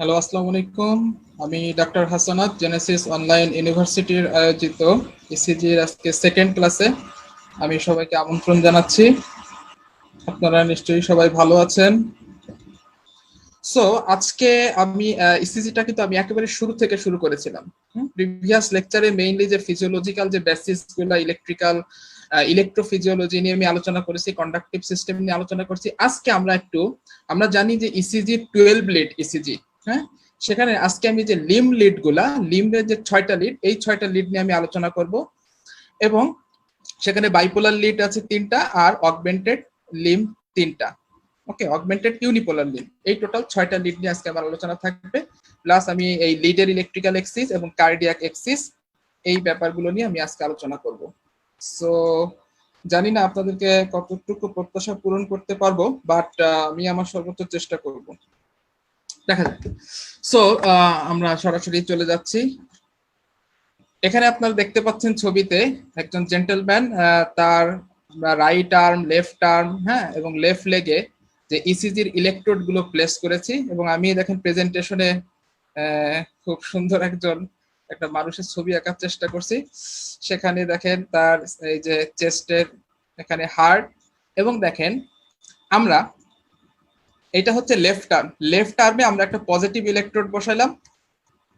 Hello, আসসালামু আলাইকুম। আমি ডক্টর হাসানাত, জেনেসিস অনলাইন ইউনিভার্সিটির আয়োজিত ইসিজির আজকে সেকেন্ড ক্লাসে আমি সবাইকে আমন্ত্রণ জানাচ্ছি। আপনারা নিশ্চয়ই সবাই ভালো আছেন। সো আজকে আমি ইসিজিটা কিন্তু আমি একেবারে শুরু থেকে শুরু করেছিলাম। প্রিভিয়াস লেকচারে মেইনলি যে ফিজিওলজিক্যাল যে বেসিসগুলো, ইলেকট্রোফিজিওলজি নিয়ে আমি আলোচনা করেছি, কন্ডাকটিভ সিস্টেম নিয়ে আলোচনা করছি। আজকে আমরা জানি যে ইসিজি 12 লিড ইসিজি, হ্যাঁ, সেখানে আজকে আমি যে লিম্বের যে 6টা লিড, এই 6টা লিড নিয়ে আমি আলোচনা করব। এবং সেখানে বাইপোলার লিড আছে 3টা আর অগমেন্টেড লিম্ব 3টা। ওকে, অগমেন্টেড ইউনিপোলার লিড, এই টোটাল 6টা লিড নিয়ে আজকে আমার আলোচনা থাকবে। প্লাস আমি এই লিডের ইলেকট্রিক্যাল এক্সিস এবং কার্ডিয়াক এক্সিস, এই ব্যাপারগুলো নিয়ে আমি আজকে আলোচনা করব। সো জানি না আপনাদেরকে কতটুকু প্রত্যাশা পূরণ করতে পারবো, বাট আমি আমার সর্বোচ্চ চেষ্টা করব, দেখা যাক। সো আমরা সরাসরি চলে যাচ্ছি। এখানে আপনারা দেখতে পাচ্ছেন ছবিতে একজন জেন্টলম্যান, তার রাইট আর্ম, লেফট আর্ম, হ্যাঁ, এবং লেফট লেগে যে ইসিজির ইলেকট্রোড গুলো প্লেস করেছি। এবং আমি দেখেন প্রেজেন্টেশনে খুব সুন্দর একটা মানুষের ছবি আঁকার চেষ্টা করছি। সেখানে দেখেন তার এই যে চেস্টের এখানে হার্ট, এবং দেখেন আমরা এটা হচ্ছে লেফট আর্মে আমরা একটা পজিটিভ ইলেকট্রোড বসাইলাম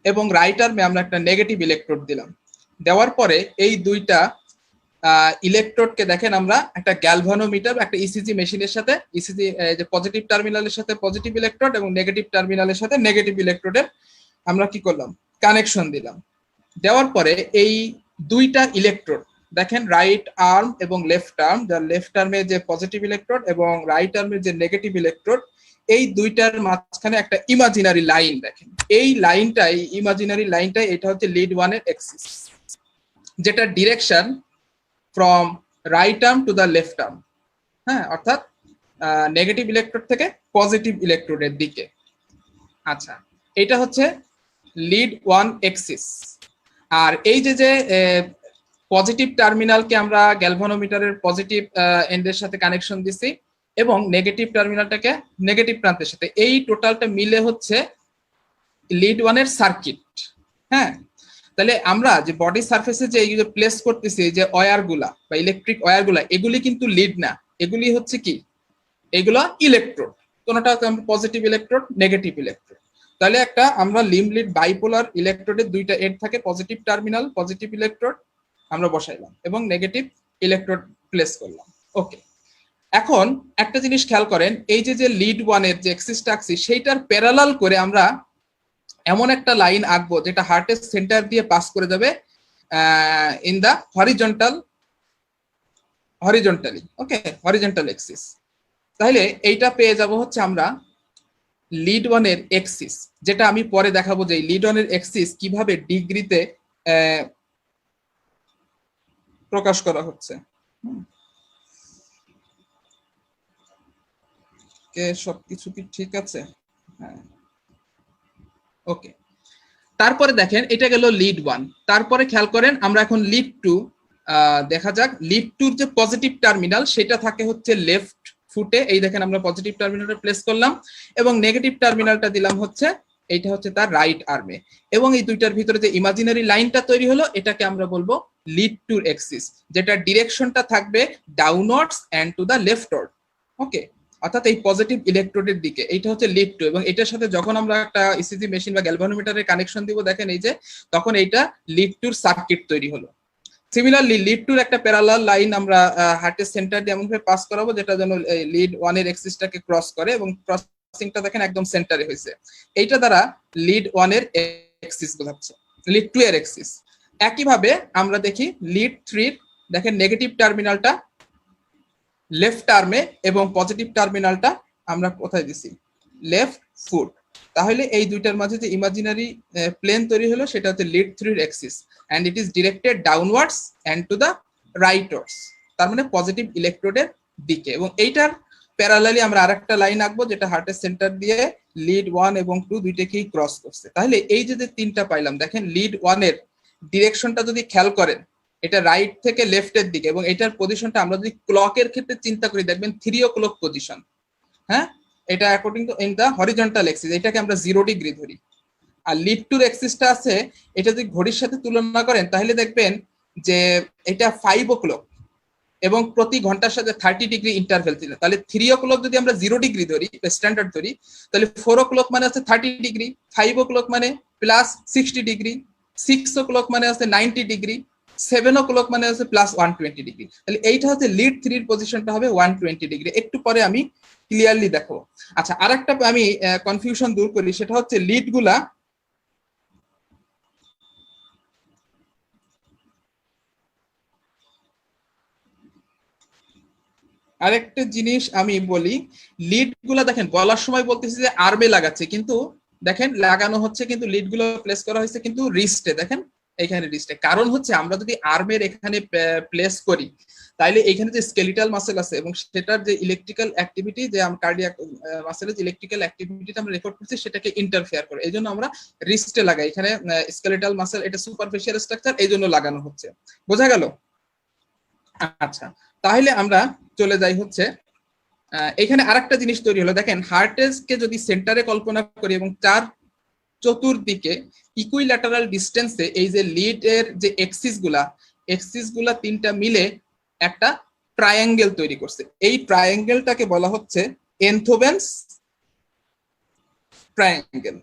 এবং রাইট আর্মে আমরা একটা নেগেটিভ ইলেকট্রোড দিলাম। দেওয়ার পরে এই দুইটা ইলেকট্রোডকে দেখেন আমরা একটা গ্যালভানোমিটার, একটা ইসিজি মেশিনের সাথে, ইসিজি যে পজিটিভ টার্মিনালের সাথে পজিটিভ ইলেকট্রোড এবং নেগেটিভ টার্মিনালের সাথে নেগেটিভ ইলেকট্রোডের আমরা কি করলাম, কানেকশন দিলাম। দেওয়ার পরে এই দুইটা ইলেকট্রোড দেখেন রাইট আর্ম এবং লেফট আর্ম, যার লেফট আর্মে যে পজিটিভ ইলেকট্রোড এবং রাইট আর্মের যে নেগেটিভ ইলেকট্রোড, এই দুইটার মাঝখানে একটা ইমাজিনারি লাইন দেখেন। এই ইমাজিনারি লাইনটাই এটা হচ্ছে লিড 1 এর এক্সিস, যেটা direction from right arm two the left arm, হ্যাঁ, অর্থাৎ নেগেটিভ ইলেকট্রোড থেকে পজিটিভ ইলেকট্রোডের দিকে। আচ্ছা, এটা হচ্ছে লিড 1 এক্সিস। আর এই যে পজিটিভ টার্মিনালকে আমরা গ্যালভানোমিটারের পজিটিভ এন্ডের সাথে কানেকশন দিছি এবং নেগেটিভ টার্মিনালটাকে নেগেটিভ প্রান্তের সাথে, এই টোটালটা মিলে হচ্ছে লিড 1 এর সার্কিট। হ্যাঁ, তাহলে আমরা যে বডি সারফেসে যে এইগুলো প্লেস করতেছি, যে ওয়্যারগুলা বা ইলেকট্রিক ওয়্যারগুলা, এগুলি কিন্তু লিড না, এগুলি হচ্ছে কি, এগুলো ইলেকট্রোড। কোনটা পজিটিভ ইলেকট্রোড, নেগেটিভ ইলেকট্রোড। তাহলে একটা আমরা লিম্ব লিড বাইপোলার ইলেকট্রোডের দুইটা এন্ড থাকে, পজিটিভ টার্মিনাল, পজিটিভ ইলেকট্রোড আমরা বসাইলাম এবং নেগেটিভ ইলেকট্রোড প্লেস করলাম। ওকে, এখন একটা জিনিস খেয়াল করেন, এই যে লিড 1 এর যে এক্সিসটা আঁকছি, সেইটার প্যারালাল করে আমরা এমন একটা লাইন আঁকবো যেটা হার্টের সেন্টার দিয়ে পাস করে যাবে in the horizontally. Okay, horizontal axis. তাহলে এইটা পেয়ে যাব হচ্ছে আমরা লিড 1 এর এক্সিস, যেটা আমি পরে দেখাবো যে লিড 1 এর এক্সিস কিভাবে ডিগ্রিতে প্রকাশ করা হচ্ছে। সবকিছু কি ঠিক আছে? হ্যাঁ, ওকে। তারপরে দেখেন এটা গেল লিড 1। তারপরে খেয়াল করেন আমরা এখন লিড 2 দেখা যাক। লিড 2 যে পজিটিভ টার্মিনাল সেটা থাকে হচ্ছে লেফট ফুটে, এই দেখেন আমরা পজিটিভ টার্মিনালটা প্লেস করলাম এবং নেগেটিভ টার্মিনালটা দিলাম হচ্ছে, এইটা হচ্ছে তার রাইট আর্মে। এবং এই দুইটার ভিতরে যে ইমাজিনারি লাইনটা তৈরি হলো, এটাকে আমরা বলবো লিড 2 এক্সিস, যেটা ডিরেকশনটা থাকবে ডাউনওয়ার্ডস এন্ড টু দা লেফটওয়ার্ড। ওকে, অর্থাৎ এই পজিটিভ ইলেকট্রোডের দিকে, এইটা হচ্ছে লিড 2। এবং এটার সাথে যখন আমরা একটা ইসিজি মেশিন বা গ্যালভানোমিটারের কানেকশন দিব, দেখেন এই যে তখন এইটা লিড 2 সার্কিট তৈরি হলো। সিমিলারলি লিড 2 একটা প্যারালাল লাইন আমরা হার্টের সেন্টার দিয়ে এমন ভাবে পাস করাবো যেটা যেন লিড 1 এর এক্সিসটাকে ক্রস করে, এবং ক্রসিংটা দেখেন একদম সেন্টারে হয়েছে। এইটা দ্বারা লিড 1 এর এক্সিস বোঝাচ্ছে, লিড 2 এর এক্সিস। একইভাবে আমরা দেখি লিড 3 দেখেন নেগেটিভ টার্মিনালটা লেফট আর্মে এবং পজিটিভ টার্মিনালটা আমরা কোথায় দিছি, লেফট ফুট। তাহলে এই দুইটার মাঝে যে ইমাজিনারি প্লেন তৈরি হলো সেটা হচ্ছে লিড 3 এর axis, and it is directed downwards and to the rightwards, তার মানে পজিটিভ ইলেকট্রোডের দিকে। এবং এইটার প্যারালালি আমরা আরেকটা লাইন আঁকবো যেটা হার্টের সেন্টার দিয়ে লিড 1 এবং 2 দুইটাকেই ক্রস করছে। তাহলে এই যে তিনটা পাইলাম, দেখেন লিড 1 এর ডিরেকশনটা যদি খেয়াল করেন, এটা রাইট থেকে লেফটের দিকে, এবং এটার পজিশনটা আমরা যদি ক্লকের ক্ষেত্রে চিন্তা করি দেখবেন 3 o'clock পজিশন। হ্যাঁ, এটা according to in the horizontal axis, এটাকে আমরা 0 ডিগ্রি ধরি। আর লিড টুর এক্সিসটা আছে, এটা যদি ঘড়ির সাথে তুলনা করেন তাহলে দেখবেন যে এটা 5 o'clock এবং প্রতি ঘন্টার সাথে 30 ডিগ্রি ইন্টারভেল ছিল। তাহলে 3 o'clock যদি আমরা 0 ডিগ্রি ধরি, স্ট্যান্ডার্ড ধরি, তাহলে 4 o'clock মানে আছে 30 ডিগ্রি, 5 o'clock মানে প্লাস 60 ডিগ্রি, 6 o'clock মানে আছে 90 ডিগ্রি, 7 o'clock মানে আছে প্লাস 120 ডিগ্রি। তাহলে এইটা হচ্ছে লিড 3 এর পজিশনটা হবে 120 ডিগ্রি। একটু পরে আমি ক্লিয়ারলি দেখো। আচ্ছা, আরেকটা আমি কনফিউশন দূর করি, সেটা হচ্ছে লিড গুলা আরেকটা জিনিস আমি বলি, লিড গুলা দেখেন বলার সময় বলতেছি যে আর্মে লাগাচ্ছে, কিন্তু দেখেন লাগানো হচ্ছে কিন্তু লিড গুলো প্লেস করা হয়েছে কিন্তু রিস্টে, দেখেন এখানে রিস্টে। কারণ হচ্ছে আমরা যদি আর্মের এখানে প্লেস করি তাইলে এখানে যে স্কেলিটাল মাসেল আছে এবং সেটার যে ইলেকট্রিক্যাল অ্যাক্টিভিটি, যে কার্ডিয়াক মাসেলের যে ইলেকট্রিক্যাল অ্যাক্টিভিটিটা আমরা রেকর্ড করছি সেটাকে ইন্টারফেয়ার করে, এই জন্য আমরা রিস্টে লাগাই। এখানে স্কেলিটাল মাসেল এটা সুপারফিশিয়াল স্ট্রাকচার, এই জন্য লাগানো হচ্ছে। বোঝা গেল? আচ্ছা, তাহলে আমরা চলে যাই হচ্ছে এখানে আরেকটা জিনিস তৈরি হলো। দেখেন হার্টেজকে যদি সেন্টারে কল্পনা করি এবং তার চতুর্দিকে ইকুইল্যাটারাল ডিস্টেন্সে এই যে লিড এর যে এক্সিস গুলা তিনটা মিলে একটা ট্রায়াঙ্গেল তৈরি করছে। এই ট্রায়াঙ্গেলটাকে বলা হচ্ছে এনথোভেন্স ট্রায়াঙ্গেল।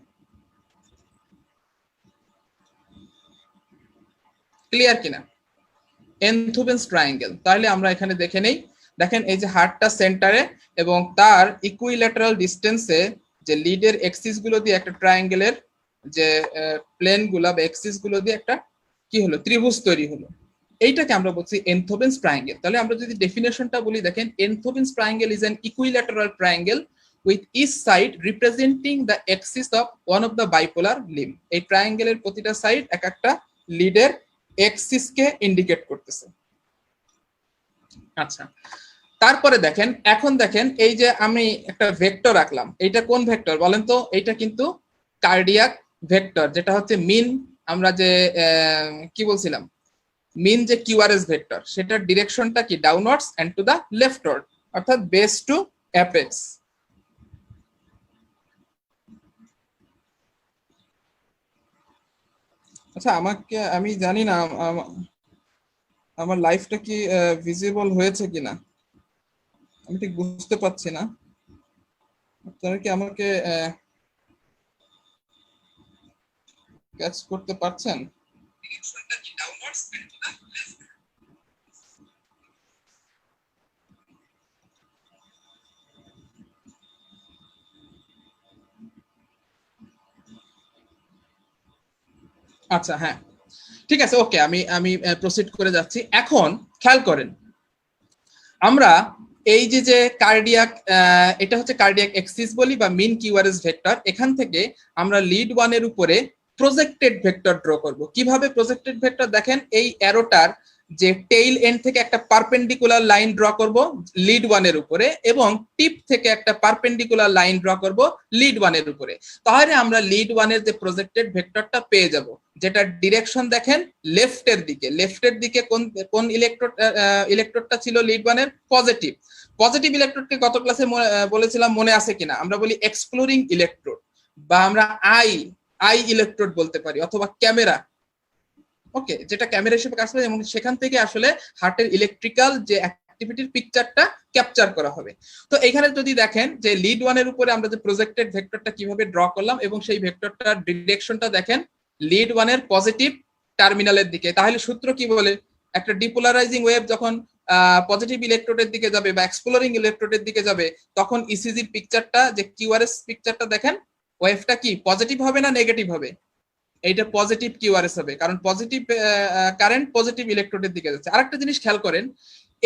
ক্লিয়ার কিনা? এনথোভেন্স ট্রায়াঙ্গেল। তাহলে আমরা এখানে দেখে নেই, দেখেন এই যে হার্টটা সেন্টারে এবং তার ইকুইল্যাটারাল ডিস্টেন্সে যে লিডের এক্সিস গুলো দিয়ে একটা ট্রায়াঙ্গেলের যে প্লেন গুলা বা এক্সিস গুলো দিয়ে একটা কি হলো, ত্রিভুজ তৈরি হলো। এইটাকে আমরা বলছি এনথোভেন্স ট্রায়াঙ্গেল। তাহলে আমরা যদি ডেফিনেশনটা বলি, দেখেন Einthoven's triangle is an equilateral triangle with each side representing the axis of one of the bipolar limb. এই ট্রায়াঙ্গেলের প্রতিটা সাইড এক একটা লিডের এক্সিস কে ইন্ডিকেট করতেছে। আচ্ছা, তারপরে দেখেন, এখন দেখেন এই যে আমি একটা ভেক্টর রাখলাম, এইটা কোন ভেক্টর বলেন তো? এইটা কিন্তু কার্ডিয়াক ভেক্টর, যেটা হচ্ছে মিন, আমরা যে কি বলছিলাম, মিন যে কিউআরএস ভেক্টর, সেটার ডিরেকশনটা কি ডাউনওয়ার্ডস এন্ড টু দা লেফটওয়ার্ড, অর্থাৎ বেস টু অ্যাপেক্স। আচ্ছা, আমাকে আমি জানি না আমার লাইফটা কি ভিজিবল হয়েছে কিনা, আমি ঠিক বুঝতে পারছি না। আপনারা কি আমাকে ক্যাচ করতে পারছেন? আচ্ছা, হ্যাঁ, ঠিক আছে, ওকে, আমি আমি প্রসিড করে যাচ্ছি। এখন খেয়াল করেন, আমরা এই যে যে কার্ডিয়াক, এটা হচ্ছে কার্ডিয়াক এক্সিস বলি বা মিন কিউআরএস ভেক্টর, এখান থেকে আমরা লিড 1 এর উপরে প্রজেক্টেড ভেক্টর ড্র করব। কিভাবে প্রজেক্টেড ভেক্টর? দেখেন এই অ্যারোটার যে টেইল এন্ড থেকে একটা পারপেন্ডিকুলার লাইন ড্র করব লিড 1 এর উপরে এবং টিপ থেকে একটা পারপেন্ডিকুলার লাইন ড্র করব লিড 1 এর উপরে। তাহলে আমরা লিড 1 এর যে প্রজেক্টেড ভেক্টরটা পেয়ে যাব, যেটা ডিরেকশন দেখেন লেফটের দিকে। লেফটের দিকে কোন কোন ইলেকট্রোডটা ছিল লিড 1 এর? পজিটিভ। পজিটিভ ইলেকট্রোডকে গত ক্লাসে বলেছিলাম, মনে আছে কিনা? আমরা বলি এক্সপ্লোরিং ইলেকট্রোড, বা আমরা আই ইলেকট্রোড বলতে পারি, অথবা ক্যামেরা। ওকে, যেটা ক্যামেরা হিসেবে কাজ করে এবং সেখান থেকে আসলে হার্টের ইলেকট্রিক্যাল যে অ্যাক্টিভিটির পিকচারটা ক্যাপচার করা হবে। তো এখানে যদি দেখেন যে লিড 1 এর উপরে আমরা যে প্রজেক্টেড ভেক্টরটা কিভাবে ড্র করলাম এবং সেই ভেক্টরটার ডিরেকশনটা দেখেন লিড 1 এর পজিটিভ টার্মিনালের দিকে। তাহলে সূত্র কি বলে? একটা ডিপোলারাইজিং ওয়েভ যখন পজিটিভ ইলেকট্রোডের দিকে যাবে বা এক্সপ্লোরিং ইলেকট্রোডের দিকে যাবে, তখন ইসিজির পিকচারটা, যে কিউআরএস পিকচারটা দেখেন, ওয়েভটা কি পজিটিভ হবে না নেগেটিভ হবে? এইটা পজিটিভ কিউআরএস হবে, কারণ পজিটিভ কারেন্ট পজিটিভ ইলেকট্রোডের দিকে যাচ্ছে। আরেকটা জিনিস খেয়াল করেন,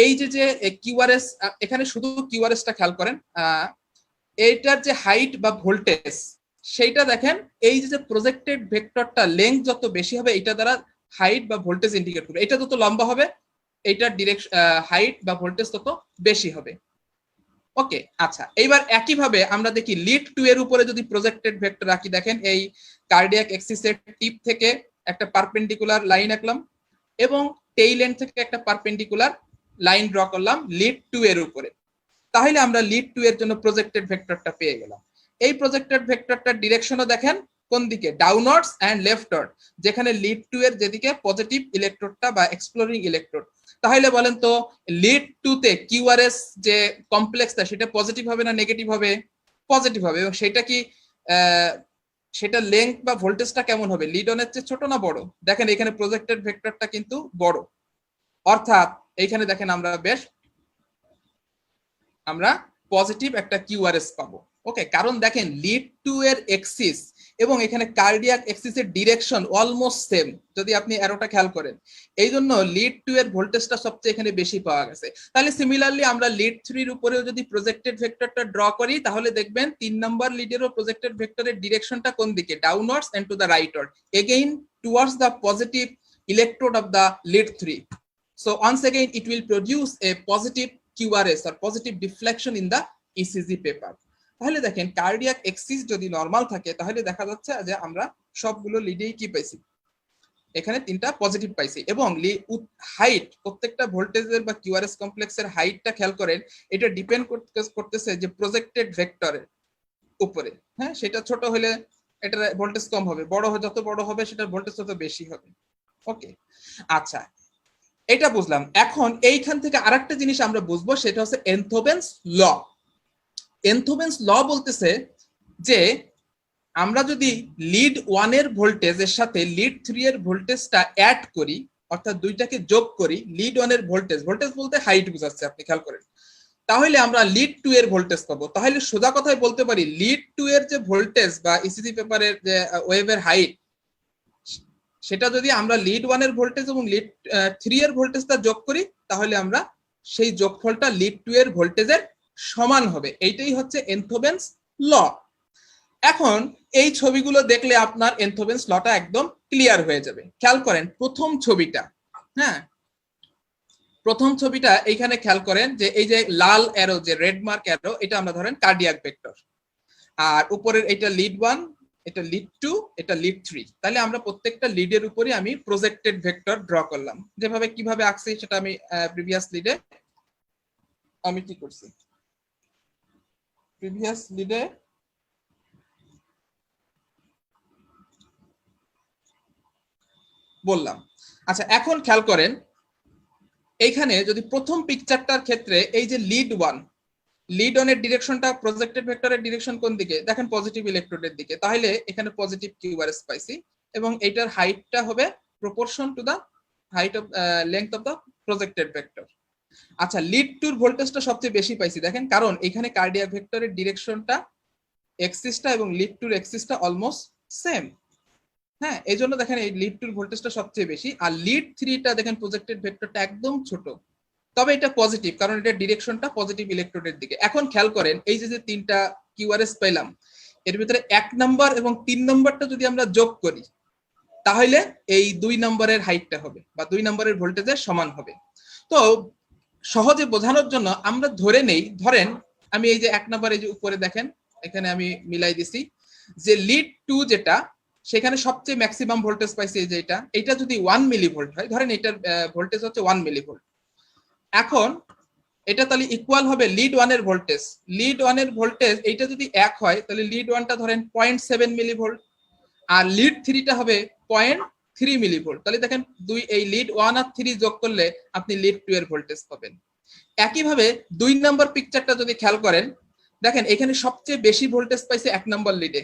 এই যে যে কিউআরএস, এখানে শুধু কিউআরএসটা খেয়াল করেন, এইটার যে হাইট বা ভোল্টেজ সেইটা দেখেন, এই যে প্রজেক্টেড ভেক্টরটা লেংথ যত বেশি হবে এটা দ্বারা হাইট বা ভোল্টেজ ইন্ডিকেট করবে। এটা যত লম্বা হবে এইটার ডিরেকশন হাইট বা ভোল্টেজ তত বেশি হবে। ওকে, আচ্ছা, এইবার একইভাবে আমরা দেখি লিড 2 এর উপরে যদি প্রজেক্টেড ভেক্টর রাখি, দেখেন এই কার্ডিয়াক এক্সিসের টিপ থেকে একটা পারপেন্ডিকুলার লাইন আঁকলাম এবং টেইল এন্ড থেকে একটা পারপেন্ডিকুলার লাইন ড্র করলাম লিড 2 এর উপরে। তাহলে আমরা লিড 2 এর জন্য প্রজেক্টেড ভেক্টরটা পেয়ে গেলাম। এই প্রজেক্টেড ভেক্টরটার ডিরেকশনও দেখেন কোন দিকে, ডাউনওয়ার্ডস এন্ড লেফটওয়ার্ড, যেখানে লিড 2 এর যেদিকে পজিটিভ ইলেকট্রোডটা বা এক্সপ্লোরিং ইলেকট্রোড। তাহলে বলেন তো লিড 2 তে কিউআরএস যে কমপ্লেক্সটা সেটা পজিটিভ হবে না নেগেটিভ হবে? পজিটিভ হবে। এবং সেটা কি সেটা লেংথ বা ভোল্টেজটা কেমন হবে, লিড অনের চেয়ে ছোট না বড়? দেখেন এখানে প্রজেক্টেড ভেক্টরটা কিন্তু বড়, অর্থাৎ এইখানে দেখেন আমরা পজিটিভ একটা কিউআরএস পাবো। ওকে, কারণ দেখেন লিড 2 এর এক্সিস এবং এখানে কার্ডিয়াক এক্সিসের ডিরেকশন অলমোস্ট সেম, যদি আপনি অ্যারোটা খেয়াল করেন। এই জন্য লিড 2 এর ভোল্টেজটা সবচেয়ে এখানে বেশি পাওয়া গেছে। তাহলে সিমিলারলি আমরা লিড 3 এর উপরেও যদি প্রজেক্টেড ভেক্টরটা ড্র করি, তাহলে দেখবেন 3 নাম্বার লিডেরও প্রজেক্টেড ভেক্টরের ডিরেকশনটা কোন দিকে, downwards and to the rightward, again towards the positive electrode of the lead 3. So once again it will produce a positive QRS or positive deflection in the ECG paper. তাহলে দেখেন cardiac axis যদি normal থাকে তাহলে দেখা যাচ্ছে যে আমরা সবগুলো লিডেই কি পাইছি, এখানে 3টা পজিটিভ পাইছি। এবং হাইট, প্রত্যেকটা ভোল্টেজের বা কিউআরএস কমপ্লেক্সের হাইটটা খেয়াল করেন, এটা ডিপেন্ড করতেছে যে প্রজেক্টেড ভেক্টরের উপরে। হ্যাঁ, সেটা ছোট হলে এটার ভোল্টেজ কম হবে, যত বড় হবে সেটার ভোল্টেজ তত বেশি হবে। ওকে, আচ্ছা এটা বুঝলাম। এখন এইখান থেকে আরেকটা জিনিস আমরা বুঝবো, সেটা হচ্ছে এনথোভেন্স ল। এনথোভেন্স ল বলতেছে যে আমরা যদি লিড 1 এর ভোল্টেজের সাথে লিড 3 এর ভোল্টেজটা অ্যাড করি, অর্থাৎ দুইটাকে যোগ করি, লিড 1 এর ভোল্টেজ বলতে হাইট বোঝাচ্ছে, আপনি খেয়াল করেন, তাহলে আমরা লিড 2 এর ভোল্টেজ পাবো। তাহলে সোজা কথায় বলতে পারি লিড 2 এর যে ভোল্টেজ বা ইসিজি পেপারের যে ওয়েভের হাইট, সেটা যদি আমরা লিড 1 এর ভোল্টেজ এবং লিড 3 এর ভোল্টেজটা যোগ করি, তাহলে আমরা সেই যোগফলটা লিড 2 এর ভোল্টেজের সমান হবে। এইটাই হচ্ছে এনথোভেন্স ল। এখন এই ছবিগুলো দেখলে আপনার এনথোভেন্স লটা একদম ক্লিয়ার হয়ে যাবে। খেয়াল করেন প্রথম ছবিটা, হ্যাঁ প্রথম ছবিটা এইখানে খেয়াল করেন যে এই যে লাল অ্যারো, যে রেড মার্ক অ্যারো, এটা আমরা ধরেন কার্ডিয়াক ভেক্টর, আর উপরের এটা লিড 1, এটা লিড 2, এটা লিড 3। তাহলে আমরা প্রত্যেকটা লিডের উপরে আমি প্রজেক্টেড ভেক্টর ড্র করলাম। যেভাবে কিভাবে আঁকছি সেটা আমি প্রিভিয়াস লিডে আমি কি করছি, প্রিভিয়াস লিডে বললাম। আচ্ছা এখন খেয়াল করেন এইখানে যদি প্রথম পিকচারটার ক্ষেত্রে এই যে লিড 1 এর ডিরেকশনটা, প্রজেক্টেড ভেক্টরের ডিরেকশন কোন দিকে, দেখেন পজিটিভ ইলেকট্রোডের দিকে, তাহলে এখানে পজিটিভ কিউআরএস পাইছি এবং এটার হাইটটা হবে proportion to the height of length of the projected vector. আচ্ছা লিড 2 এর ভোল্টেজটা সবচেয়ে বেশি পাইছি, দেখেন কারণ এখানে কার্ডিয়াক ভেক্টরের ডিরেকশনটা এক্সিসটা এবং লিড 2 এর এক্সিসটা অলমোস্ট সেম। হ্যাঁ, এই জন্য দেখেন এই লিড 2 এর ভোল্টেজটা সবচেয়ে বেশি। আর লিড 3 টা দেখেন প্রজেক্টেড ভেক্টরটা একদম ছোট, তবে এটা পজিটিভ কারণ এটা ডিরেকশনটা পজিটিভ ইলেকট্রোডের দিকে। এখন খেয়াল করেন এই যে 3টা কিউআরএস পেলাম, এর ভিতরে 1 নাম্বার এবং 3 নাম্বারটা যদি আমরা যোগ করি, তাহলে এই 2 নম্বরের হাইটটা হবে বা 2 নম্বরের ভোল্টেজের সমান হবে। তো সহজে বোঝানোর জন্য আমরা ধরে নেই, ধরেন আমি এই যে 1 নাম্বার এই যে উপরে দেখেন এখানে আমি মিলাই দিছি যে লিড 2 যেটা, সেখানে সবচেয়ে ম্যাক্সিমাম ভোল্টেজ পাইছি এই যে এটা যদি 1 মিলিভোল্ট হয়, ধরেন এটার ভোল্টেজ হচ্ছে 1 মিলিভোল্ট। এখন এটা তাহলে ইকুয়াল হবে লিড 1 এর ভোল্টেজ। লিড 1 এর ভোল্টেজ এইটা যদি 1 হয় তাহলে লিড 1 টা ধরেন 0.7 মিলিভোল্ট আর লিড 3 টা হবে 0.3 মিলিভোল্ট। তাহলে দেখেন এই লিড 1 আর 3 যোগ করলে আপনি লিড 2 এর ভোল্টেজ পাবেন। একইভাবে 2 নম্বর পিকচারটা যদি খেয়াল করেন, দেখেন এখানে সবচেয়ে বেশি ভোল্টেজ পাইছে 1 নম্বর লিডে।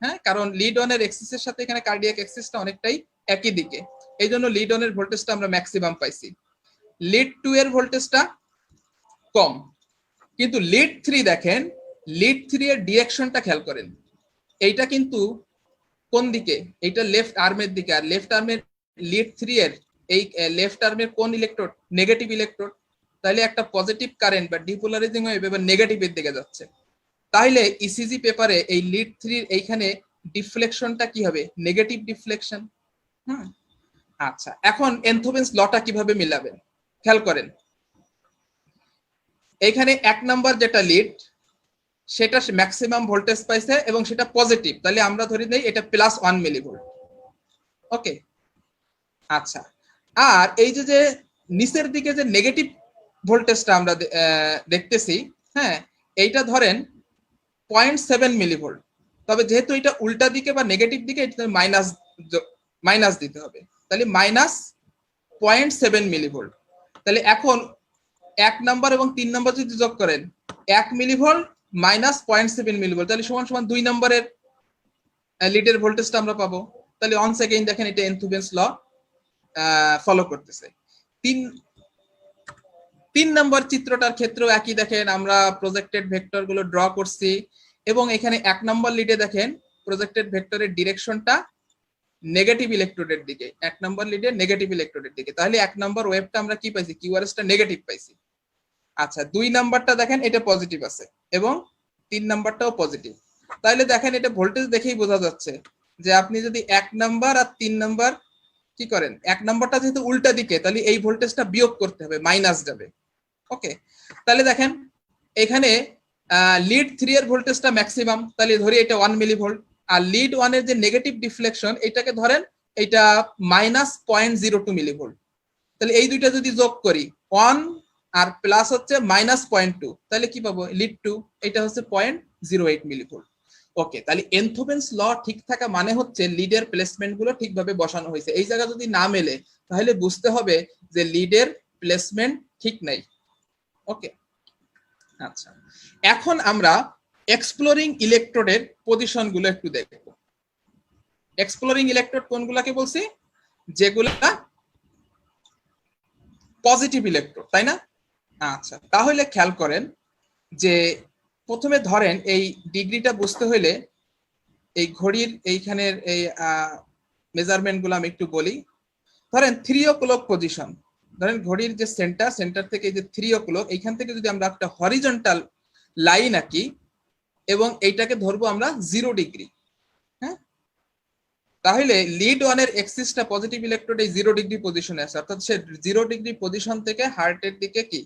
হ্যাঁ, কারণ লিড 1 এর এক্সিসের সাথে এখানে কার্ডিয়াক এক্সিসটা অনেকটাই একই দিকে, এই জন্য লিড 1 এর ভোল্টেজটা আমরা ম্যাক্সিমাম পাইছি। লিড 2 এর ভোল্টেজটা কম, কিন্তু লিড 3 দেখেন, লিড 3 এর ডিরেকশনটা খেয়াল করেন, এইটা কিন্তু কোন দিকে, এইটা লেফট আর্মের দিকে, আর লেফট আর্মের লিড 3 এর এই লেফট আর্মের কোন ইলেকট্রোড, নেগেটিভ ইলেকট্রোড। তাহলে একটা পজিটিভ কারেন্ট বা ডিপোলারাইজিং ওয়েভ এবার নেগেটিভের দিকে যাচ্ছে। তাহলে ইসিজি পেপারে এই লিড 3 এর এইখানে ডিফ্লেকশনটা কি হবে, নেগেটিভ ডিফ্লেকশন। আচ্ছা এখন এনথোভেন্স লটা কিভাবে মিলাবেন খেয়াল করেন, এখানে 1 নাম্বার যেটা লিড সেটা ম্যাক্সিমাম ভোল্টেজ পাইছে এবং সেটা পজিটিভ, তাহলে আমরা ধরে নেই এটা +1 মিলিভোল্ট। ওকে, আচ্ছা আর এই যে নিচের দিকে যে নেগেটিভ ভোল্টেজটা আমরা দেখতেছি, হ্যাঁ, এইটা ধরেন 0.7 মিলিভোল্ট, তবে যেহেতু এটা উল্টা দিকে বা নেগেটিভ দিকে, এটা মাইনাস দিতে হবে, তাহলে -0.7 মিলিভোল্ট। তাহলে এখন 1 নাম্বার এবং 3 নাম্বার যদি যোগ করেন 1 মিলিভোল্ট -0.7 মিলিভোল্ট, তাহলে সমান সমান 2 নম্বরের লিডের ভোল্টেজটা আমরা পাবো। তাহলে অন সেকেন্ড দেখেন এটা এনথুভেন্স ল ফলো করতেছে। 3 নম্বর চিত্রটার ক্ষেত্রেও একই, দেখেন আমরা প্রজেক্টেড ভেক্টর গুলো ড্র করছি এবং এখানে 1 নম্বর লিডে দেখেন প্রজেক্টেড ভেক্টরের ডিরেকশনটা নেগেটিভ ইলেকট্রোডের দিকে, 1 নম্বর লিডে নেগেটিভ ইলেকট্রোডের দিকে, তাহলে 1 নম্বর ওয়েভটা আমরা কি পাইছি, কিউআরএসটা নেগেটিভ পাইছি। আচ্ছা, 2 নাম্বারটা দেখেন এটা পজিটিভ আছে এবং 3 নাম্বারটাও পজিটিভ। তাহলে দেখেন এটা ভোল্টেজ দেখেই বোঝা যাচ্ছে যে আপনি যদি 1 নাম্বার আর 3 নাম্বার কি করেন, 1 নাম্বারটা যেহেতু উল্টা দিকে, তাহলে এই ভোল্টেজটা বিয়োগ করতে হবে, মাইনাস যাবে। ওকে, তাহলে দেখেন এখানে লিড 3 এর ভোল্টেজটা ম্যাক্সিমাম, তাহলে ধরি এটা 1 মিলিভোল্ট, আর লিড 1 এর যে নেগেটিভ ডিফ্লেকশন এটাকে ধরেন এটা -0.02 মিলিভোল্ট। তাহলে এই দুইটা যদি যোগ করি 1 আর প্লাস হচ্ছে -0.2, তাহলে কি পাবো, লিড 2, এটা হচ্ছে 0.08 মিলিভোল্ট। ওকে, তাহলে এনথোভেন্স ল ঠিক থাকা মানে হচ্ছে লিডের প্লেসমেন্ট গুলো ঠিকভাবে বসানো হয়েছে। এই জায়গা যদি না মেলে তাহলে বুঝতে হবে যে লিডের প্লেসমেন্ট ঠিক নাই। ওকে, আচ্ছা, এখন আমরা এক্সপ্লোরিং ইলেকট্রোডের পজিশন গুলো একটু দেখব। এক্সপ্লোরিং ইলেকট্রোড কোনগুলাকে বলছি, যেগুলা পজিটিভ ইলেকট্রোড, তাই না? আচ্ছা, তাহলে খেয়াল করেন যে প্রথমে ধরেন এই ডিগ্রিটা বুঝতে হলে এই ঘড়ির এইখানের এই মেজারমেন্ট গুলো আমি একটু বলি। ধরেন 3 o'clock পজিশন, ধরেন ঘড়ির যে সেন্টার থেকে যে 3 o'clock, এইখান থেকে যদি আমরা একটা হরিজন্টাল লাইন আঁকি এবং এইটাকে ধরবো আমরা 0 ডিগ্রি, হ্যাঁ, তাহলে লিড 1 এর এক্সিসটা পজিটিভ ইলেকট্রোড এই 0 ডিগ্রি পজিশনে আছে, অর্থাৎ সে 0 ডিগ্রি পজিশন থেকে হার্টের দিকে কি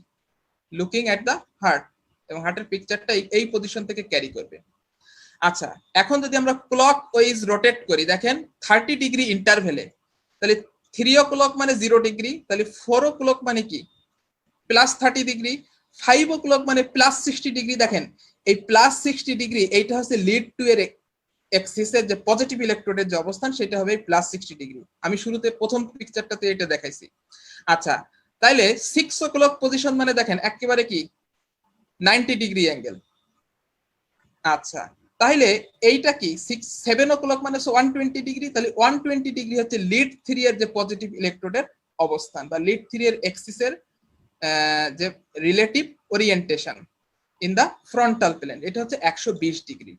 লুকিং এট দা হার্ট, এবং হার্টের পিকচারটা এই পজিশন থেকে ক্যারি করবে। আচ্ছা, এখন যদি আমরা ক্লক ওয়াইজ রোটেট করি, দেখেন 30 ডিগ্রি ইন্টারভেলে, তাহলে 3 o'clock মানে 0 ডিগ্রি, তাহলে 4 o'clock মানে কি +30 ডিগ্রি, 5 o'clock মানে +60 ডিগ্রি। দেখেন এই +60 ডিগ্রি এইটা হচ্ছে লিড 2 এর এক্সিসের যে পজিটিভ ইলেকট্রোডের যে অবস্থান সেটা হবে +60 ডিগ্রি। আমি শুরুতে প্রথম পিকচারটাতে এটা দেখাইছি। আচ্ছা, তাইলে 6 o'clock পজিশন মানে দেখেন একেবারে কি 90 ডিগ্রি অ্যাঙ্গেল। আচ্ছা, তাহলে এইটা কি 7 o'clock মানে 120 ডিগ্রি, তাহলে 120 ডিগ্রি হচ্ছে লিড 3 এর যে পজিটিভ ইলেকট্রোডের অবস্থান বা লিড 3 এর এক্সিসের যে relative orientation in the frontal plane, এটা হচ্ছে 120 ডিগ্রি।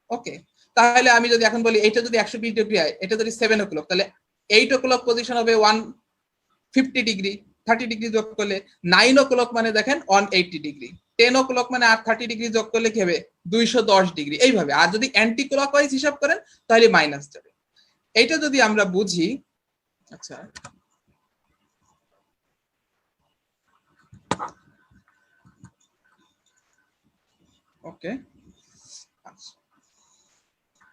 ওকে, তাহলে আমি যদি এখন বলি এইটা যদি 120 ডিগ্রি হয়, এটা যদি 7 o'clock, তাহলে 8 o'clock পজিশন হবে 150 ডিগ্রি, 30 ডিগ্রি যোগ করলে 9 o'clock মানে দেখেন 180 ডিগ্রি, 10 o'clock মানে আর 30 ডিগ্রি যোগ করলে কি হবে 210 ডিগ্রি, এইভাবে। আর যদি অ্যান্টি ক্লকওয়াইজ হিসাব করেন তাহলে মাইনাস যাবে। এইটা যদি আমরা বুঝি, আচ্ছা ওকে,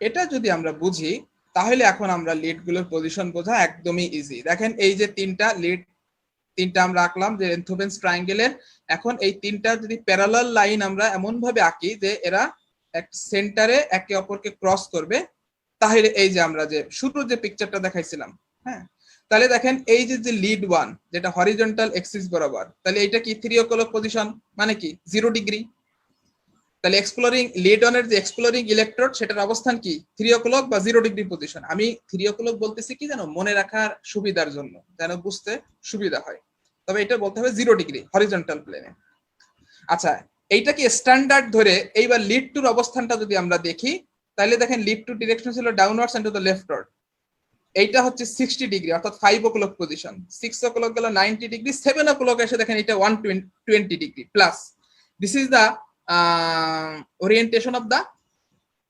এটা যদি আমরা বুঝি তাহলে এখন আমরা লিড গুলোর পজিশন বোঝা একদমই ইজি। দেখেন এই যে তিনটা লিড, তিনটা আমরা আঁকলাম যে এনথোভেন্স ট্রায়াঙ্গেলের। এখন এই তিনটা যদি প্যারালাল লাইন আমরা এমন ভাবে আঁকি যে এরা এক সেন্টারে একে অপরকে ক্রস করবে, তাহলে এই যে আমরা যে শুরু যে পিকচারটা দেখাইছিলাম, হ্যাঁ, তাহলে দেখেন এই যে লিড 1 যেটা হরিজন্টাল এক্সিস বরাবর, তাহলে এটা কি 3 o'clock পজিশন মানে কি 0 ডিগ্রি। তাহলে এক্সপ্লোরিং লিড 1 এর যে এক্সপ্লোরিং ইলেকট্রোড সেটার অবস্থান কি 3 o'clock বা 0 ডিগ্রি পজিশন। আমি 3 o'clock বলতেছি কি জানো, মনে রাখার সুবিধার জন্য, যেন বুঝতে সুবিধা হয়, তবে এটা বলতে হবে 0 ডিগ্রি হরিজন্টাল প্লেনে। আচ্ছা, এইটা কি স্ট্যান্ডার্ড ধরে এইবার লিড 2 এর অবস্থানটা যদি আমরা দেখি, তাহলে দেখেন লিড 2 ডিরেকশন ছিল ডাউনওয়ার্ডস এন্ড টু দ্য লেফটওয়ার্ড, এইটা হচ্ছে 60 ডিগ্রি, অর্থাৎ 5 o'clock পজিশন। 6 o'clock গেল 90 ডিগ্রি, 7 o'clock এসে দেখেন এটা 120 degree plus. This is the orientation of the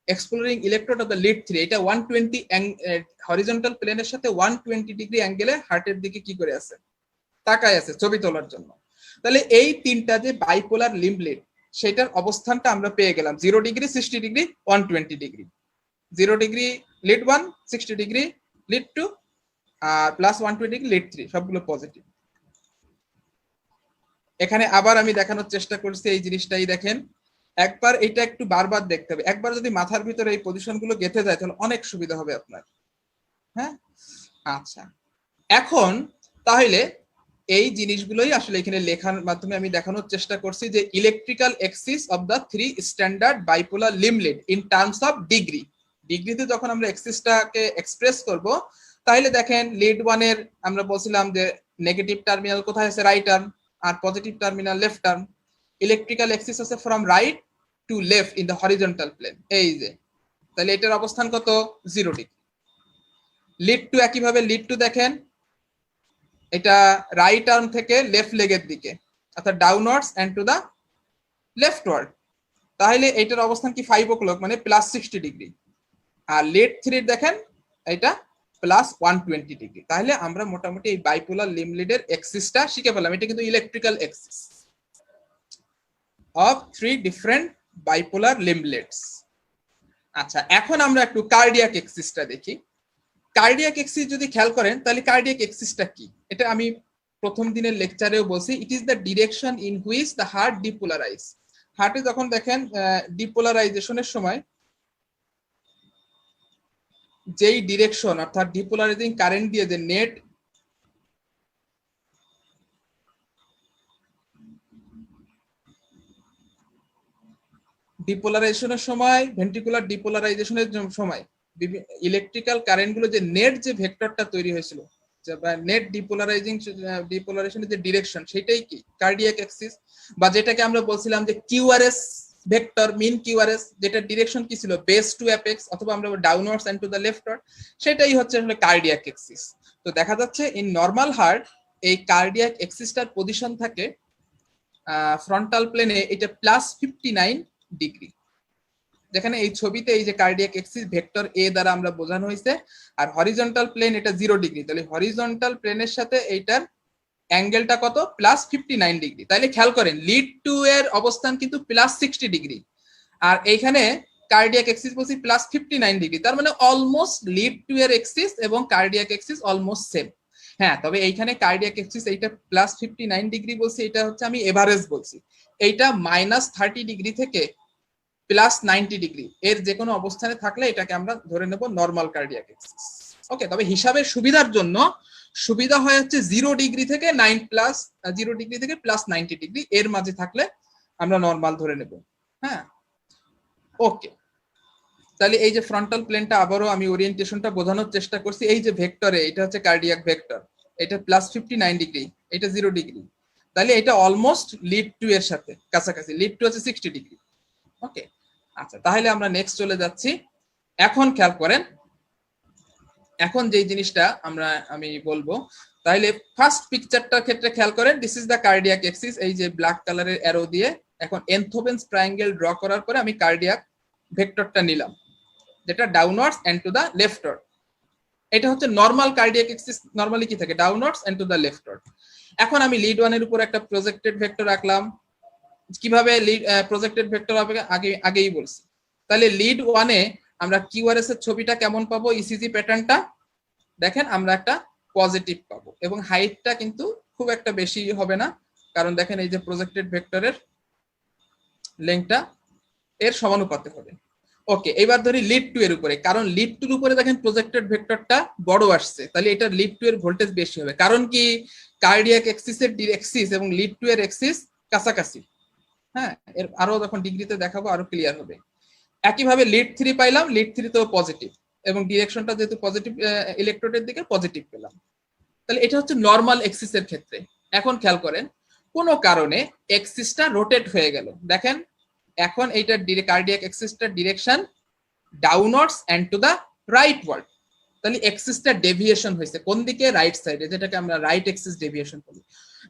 exploring electrode of the lead 3। এটা 120 হরিজন্টাল প্লেনের সাথে 120 ডিগ্রি অ্যাঙ্গেলে হার্টের দিকে কি করে আছে, তাকায় আছে ছবি তোলার জন্য। তাহলে এই তিনটা যে বাইপোলার লিম্ব লিড সেটার অবস্থানটা আমরা পেয়ে গেলাম 0 degree, 60 degree, 120 degree. 0 degree lead 1, 60 degree lead 2, আর প্লাস 120 ডিগ্রি লিড 3, সবগুলো পজিটিভ। এখানে আবার আমি দেখানোর চেষ্টা করছি এই জিনিসটাই দেখেন, একবার এটা একটু বারবার দেখতে হবে, একবার যদি মাথার ভিতরে এই পজিশনগুলো গেঁথে যায় তাহলে অনেক সুবিধা হবে আপনার। হ্যাঁ, আচ্ছা, এখন তাহলে এই জিনিসগুলোই আসলে এখানে লেখার মাধ্যমে আমি দেখানোর চেষ্টা করছি যে electrical axis of the 3 standard bipolar limb lead in terms of degree. ডিগ্রিতে যখন আমরা এক্সিসটাকে এক্সপ্রেস করব, তাহলে দেখেন লিড 1 এর আমরা বলছিলাম যে নেগেটিভ টার্মিনাল কোথায় আছে, রাইট আর্ম, আর positive terminal left arm. Electrical axis আছে from right to left in the horizontal plane, এই যে, তাহলে এটার অবস্থান কত, 0 ডিগ্রি। লিড 2 একইভাবে, লিড 2 দেখেন এটা রাইট আর্ম থেকে লেফট লেগের দিকে, অর্থাৎ ডাউনওয়ার্ডস এন্ড টু দা লেফটওয়ার্ড, তাহলে এটার অবস্থান কি 5 o'clock মানে প্লাস 60 ডিগ্রি। আর লিড 3 দেখেন এটা প্লাস 120 ডিগ্রি। তাহলে আমরা মোটামুটি এই বাইপোলার লিমলিডের এক্সিসটা শিখে পেলাম। এটা কিন্তু electrical axis of 3 different bipolar limb leads. আচ্ছা, এখন আমরা একটু কার্ডিয়াক এক্সিসটা দেখি। কার্ডিয়াক এক্সিস যদি খেয়াল করেন তাহলে কার্ডিয়াক এক্সিসটা কি, এটা আমি প্রথম দিনের লেকচারেও বলছি, it is the direction in which the heart depolarize. হার্টে যখন দেখেন ডিপোলারাইজেশনের সময় যেই ডিরেকশন অর্থাৎ ডিপোলারাইজিং কারেন্ট দিয়ে যে নেট ডিপোলারাইজেশনের সময়, ভেন্ট্রিকুলার ডিপোলারাইজেশনের সময় ইলেকট্রিক্যাল কারেন্ট গুলো যে নেট যে ভেক্টরটা তৈরি হয়েছিল, নেট ডিপোলারাইজেশনের যে ডিরেকশন, সেটাই কি কার্ডিয়াক অ্যাক্সিস, বা যেটাকে আমরা বলছিলাম যে কিউআরএস ভেক্টর, মিন কিউআরএস, যেটা ডিরেকশন কি ছিল, বেস টু অ্যাপেক্স অথবা আমরা ডাউনওয়ার্ডস এন্ড টু দ্য লেফটওয়ার্ড, সেটাই হচ্ছে আসলে কার্ডিয়াক অ্যাক্সিস। তো দেখা যাচ্ছে ইন নরমাল হার্ট এই কার্ডিয়াক অ্যাক্সিসটার পজিশন থাকে ফ্রন্টাল প্লেনে এটা প্লাস 59 ডিগ্রি। যেখানে এই ছবিতে এই যে কার্ডিয়াক এক্সিস ভেক্টর এ দ্বারা আমরা বোঝানো হয়েছে, আর হরিজন্টাল প্লেন এটা 0 ডিগ্রি, তাহলে হরিজন্টাল প্লেনের সাথে এইটার অ্যাঙ্গেলটা কত, প্লাস 59 ডিগ্রি। তাহলে খেয়াল করেন লিড 2 এর অবস্থান কিন্তু প্লাস 60 ডিগ্রি, আর এইখানে কার্ডিয়াক এক্সিস বলছি প্লাস 59 ডিগ্রি, তার মানে অলমোস্ট লিড 2 এর এক্সিস এবং কার্ডিয়াক এক্সিস অলমোস্ট সেম। হ্যাঁ, তবে এইখানে কার্ডিয়াক এক্সিস এইটা প্লাস 59 ডিগ্রি বলছি, এটা হচ্ছে আমি এভারেজ বলছি, এইটা মাইনাস 30 ডিগ্রি থেকে প্লাস 90 ডিগ্রি এর যে কোনো অবস্থানে থাকলে এটাকে আমরা ধরে নেব নরমাল কার্ডিয়াক এক্সিস। ওকে, তবে হিসাবের সুবিধার জন্য সুবিধা হয় হচ্ছে 0 ডিগ্রি থেকে 0 ডিগ্রি থেকে প্লাস 90 ডিগ্রি এর মাঝে থাকলে আমরা নরমাল ধরে নেব। হ্যাঁ, ওকে, তাহলে এই যে ফ্রন্টাল প্লেনটা আবারও আমি ওরিয়েন্টেশনটা বোঝানোর চেষ্টা করছি, এই যে ভেক্টরে এটা হচ্ছে কার্ডিয়াক ভেক্টর, এটা প্লাস 59 ডিগ্রি, এটা 0 ডিগ্রি, তাহলে এটা অলমোস্ট লিড 2 এর সাথে কাছাকাছি, লিড 2 হচ্ছে 60 ডিগ্রি। ওকে, আচ্ছা, তাহলে আমরা নেক্সট চলে যাচ্ছি। এখন খেয়াল করেন, এখন যে জিনিসটা আমি বলবো, তাহলে ফার্স্ট পিকচারটার ক্ষেত্রে খেয়াল করেন, this is the cardiac axis, এই যে ব্ল্যাক কালারের অ্যারো দিয়ে এখন এনথোভেন্স ট্রায়াঙ্গেল ড্র করার পরে আমি কার্ডিয়াক ভেক্টরটা নিলাম, যেটা ডাউনওয়ার্ডস এন্ড টু দ্য লেফটওয়ার্ড। এটা হচ্ছে নরমাল কার্ডিয়াক এক্সিস, নরমালি কি থাকে, ডাউনওয়ার্ডস এন্ড টু দ্য লেফটওয়ার্ড। এখন আমি লিড 1 এর উপর একটা প্রজেক্টেড ভেক্টর রাখলাম, কিভাবে প্রজেক্টেড ভেক্টর হবে আগেই বলছি। তাহলে লিড 1 এ আমরা কিউআরএস এর ছবিটা কেমন পাবো, ইসিজি প্যাটার্নটা দেখেন আমরা একটা পজিটিভ পাবো, এবং হাইটটা কিন্তু খুব একটা বেশি হবে না, কারণ দেখেন এই যে প্রজেক্টেড ভেক্টরের লেংথটা এর সমানুপাতে হবে। ওকে, এবার ধরি লিড 2 এর উপরে, কারণ লিড 2 এর উপরে দেখেন প্রজেক্টেড ভেক্টরটা বড় আসছে, তাহলে এটা লিড 2 এর ভোল্টেজ বেশি হবে, কারণ কি কার্ডিয়াক এক্সিসের এক্সিস এবং লিড 2 এর এক্সিস কাছাকাছি। হ্যাঁ, এর আরো যখন ডিগ্রিতে দেখাবো আরো ক্লিয়ার হবে। একইভাবে লিড 3 পাইলাম, লিড 3 তেও পজিটিভ, এবং ডিরেকশনটা যেহেতু পজিটিভ ইলেকট্রোডের দিকে পজিটিভ পেলাম। তাহলে এটা হচ্ছে নরমাল এক্সিসের ক্ষেত্রে। এখন খেয়াল করেন, কোনো কারণে এক্সিসটা রোটেট হয়ে গেল, দেখেন এখন এইটা কার্ডিয়াক এক্সিসটার direction downwards and to the rightward, তাহলে এক্সিসটা ডেভিয়েশন হয়েছে কোন দিকে, রাইট সাইডে, যেটাকে আমরা রাইট এক্সিস ডেভিয়েশন বলি।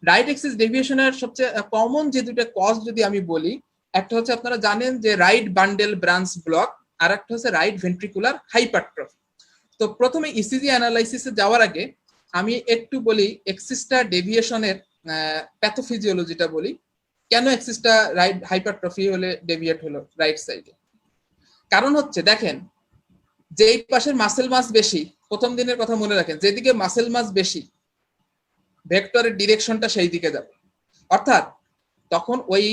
রাইট এক্সিস ডেভিয়েশনের সবচেয়ে কমন যে দুটো কজ যদি আমি বলি, একটা হচ্ছে আপনারা জানেন যে রাইট বান্ডেল ব্রাঞ্চ ব্লক, আর একটা হচ্ছে রাইট ভেন্ট্রিকুলার হাইপারট্রফি। তো প্রথমে ইসিজি অ্যানালাইসিসে যাওয়ার আগে আমি একটু বলি এক্সিসটা ডেভিয়েশনের প্যাথোফিজিওলজিটা বলি, কেন এক্সিসটা রাইট হাইপারট্রফি হলে ডেভিয়েট হলো রাইট সাইডে। কারণ হচ্ছে দেখেন, যেই পাশের মাসেল মাস বেশি, প্রথম দিনের কথা মনে রাখেন, যেদিকে মাসেল মাস বেশি ভেক্টরের ডিরেকশনটা সেই দিকে যাবে, অর্থাৎ তখন ওই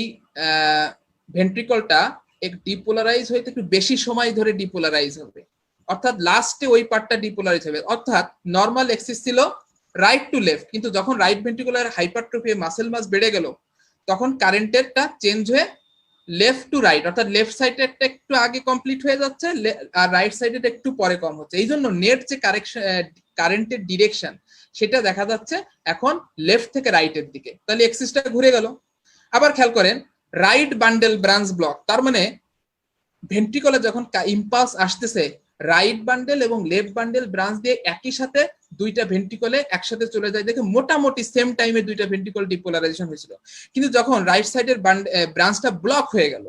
ভেন্ট্রিকলটা এক ডিপোলারাইজ হইতে একটু বেশি সময় ধরে ডিপোলারাইজ হবে, অর্থাৎ লাস্টে ওই পার্টটা ডিপোলারাইজ হবে। অর্থাৎ নর্মাল এক্সিস ছিল রাইট টু লেফট, কিন্তু যখন right ventricular hypertrophy muscle mass বেড়ে গেল তখন কারেন্টেরটা চেঞ্জ হয়ে লেফট টু রাইট, অর্থাৎ লেফট সাইডেরটা একটু আগে কমপ্লিট হয়ে যাচ্ছে আর রাইট সাইডেরটা একটু পরে কম হচ্ছে। এই জন্য নেট যে কারেন্টের ডিরেকশন সেটা দেখা যাচ্ছে এখন লেফট থেকে রাইটের দিকে, তাহলে এক্সিসটা ঘুরে গেল। আবার খেয়াল করেন রাইট বান্ডেল ব্রাঞ্চ ব্লক, তার মানে ভেন্ট্রিকলে যখন ইম্পালস আসতেছে রাইট বান্ডেল এবং লেফট বান্ডেল ব্রাঞ্চ দিয়ে একই সাথে দুইটা ভেন্ট্রিকলে একসাথে চলে যায়, দেখে মোটামুটি সেম টাইমে দুইটা ভেন্ট্রিকল ডিপোলারাইজেশন হয়েছিল। কিন্তু যখন রাইট সাইডের ব্রাঞ্চটা ব্লক হয়ে গেল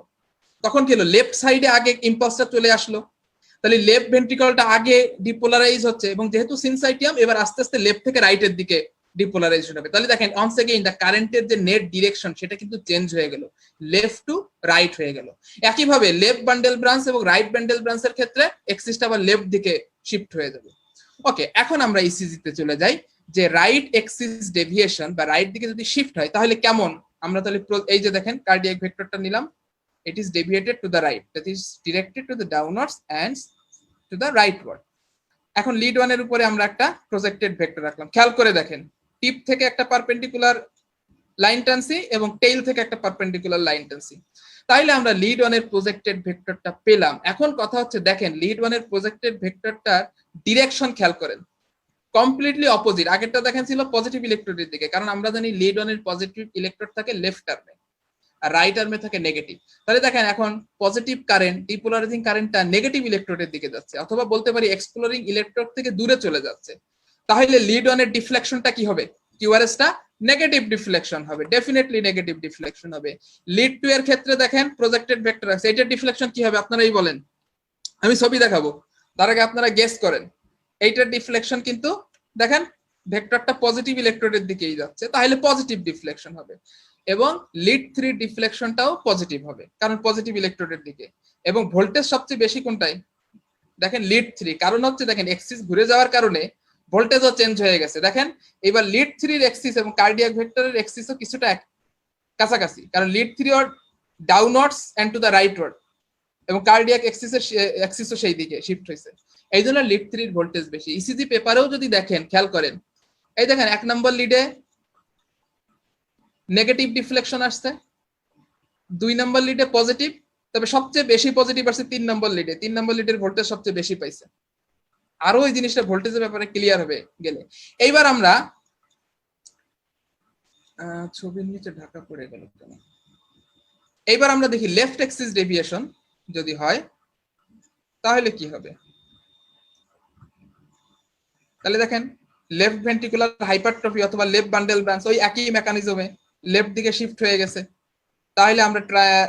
তখন কি হলো, লেফট সাইডে আগে ইম্পালসটা চলে আসলো, তাহলে লেফট ভেন্ট্রিকলটা আগে ডিপোলারাইজ হচ্ছে এবং যেহেতু সিনসাইটিয়াম এবার আস্তে আস্তে লেফট থেকে রাইটের দিকে ডিপোলারাইজেশন হবে। তাহলে দেখেন অনস এগেইন দ্য কারেন্টের যে নেট ডিরেকশন সেটা কিন্তু চেঞ্জ হয়ে গেল, লেফট টু রাইট হয়ে গেল। একইভাবে লেফট বান্ডেল ব্রাঞ্চ এবং রাইট বান্ডেল ব্রাঞ্চের ক্ষেত্রে এক্সিসটা আবার লেফট দিকে শিফট হয়ে যাবে। ওকে, এখন আমরা ইসিজি তে চলে যাই যে রাইট এক্সিস ডেভিয়েশন বা রাইট দিকে যদি শিফট হয় তাহলে কেমন। আমরা তাহলে এই যে দেখেন কার্ডিয়াক ভেক্টরটা নিলাম, it is deviated to the right, that is directed to the downwards and to the rightward. এখন লিড 1 এর উপরে আমরা একটা প্রজেক্টেড ভেক্টর রাখলাম। খেয়াল করে দেখেন টিপ থেকে একটা পারপেন্ডিকুলার লাইন টানছি এবং টেইল থেকে একটা পারপেন্ডিকুলার লাইন টানছি, তাইলে আমরা লিড 1 এর প্রজেক্টেড ভেক্টরটা পেলাম। এখন কথা হচ্ছে দেখেন লিড 1 এর প্রজেক্টেড ভেক্টরটার ডিরেকশন খেয়াল করেন কমপ্লিটলি অপোজিট। আগেরটা দেখেন ছিল পজিটিভ ইলেকট্রোডের দিকে, কারণ আমরা জানি লিড 1 এর পজিটিভ ইলেকট্রোড থাকে লেফট আর্মে আর রাইট আর্মে থাকে নেগেটিভ। তাহলে দেখেন এখন পজিটিভ কারেন্ট ডিপোলারাইজিং কারেন্টটা নেগেটিভ ইলেকট্রোডের দিকে যাচ্ছে, অথবা বলতে পারি এক্সপ্লোরিং ইলেকট্রোড থেকে দূরে চলে যাচ্ছে। তাহলে লিড 1 এর ডিফ্লেকশনটা কি হবে, কিউআরএসটা নেগেটিভ ডিফ্লেকশন হবে, ডেফিনেটলি নেগেটিভ ডিফ্লেকশন হবে। লিড 2 এর ক্ষেত্রে দেখেন প্রজেক্টেড ভেক্টর আছে, এটার ডিফ্লেকশন কি হবে আপনারাই বলেন, আমি ছবি দেখাবো তার আগে আপনারা গেস করেন। এইটার ডিফ্লেকশন কিন্তু দেখেন ভেক্টরটা পজিটিভ ইলেকট্রোডের দিকেই যাচ্ছে, তাহলে পজিটিভ ডিফ্লেকশন হবে। এবং লিড 3 ডিফ্লেকশনটাও পজিটিভ হবে কারণ পজিটিভ ইলেকট্রোডের দিকে। এবং ভোল্টেজ সবচেয়ে বেশি কোনটায়, দেখেন লিড 3, কারণ হচ্ছে দেখেন এক্সিস ঘুরে যাওয়ার কারণে ভোল্টেজও চেঞ্জ হয়ে গেছে। দেখেন এবার লিড 3 এর এক্সিস এবং কার্ডিয়াক ভেক্টরের এক্সিসও কিছুটা কাছাকাছি, কারণ লিড 3 ওর downwards and to the rightward এবং কার্ডিয়াক এক্সিসও সেই দিকে শিফট হয়েছে, এই জন্য লিড 3 এর ভোল্টেজ বেশি। ইসিজি পেপারেও যদি দেখেন খেয়াল করেন, এই দেখেন 1 নম্বর লিডে নেগেটিভ ডিফ্লেকশন আসছে, 2 নম্বর লিডে পজিটিভ, তবে সবচেয়ে বেশি পজিটিভ আসছে 3 নম্বর লিডে। 3 নম্বর লিডের ভোল্টেজ সবচেয়ে বেশি পাইছে। আরো এই জিনিসটা ভোল্টেজের ব্যাপারে ক্লিয়ার হবে গেলে। এইবার আমরা ছবির নিচে ঢাকা পড়ে গেল কেন, এইবার আমরা দেখি লেফট এক্সিস ডেভিয়েশন যদি হয় তাহলে কি হবে। তাহলে দেখেন লেফট ভেন্ট্রিকুলার হাইপারট্রফি অথবা লেফট বান্ডেল ব্রাঞ্চ ওই একই মেকানিজমে লেফট দিকে শিফট হয়ে গেছে। তাহলে আমরা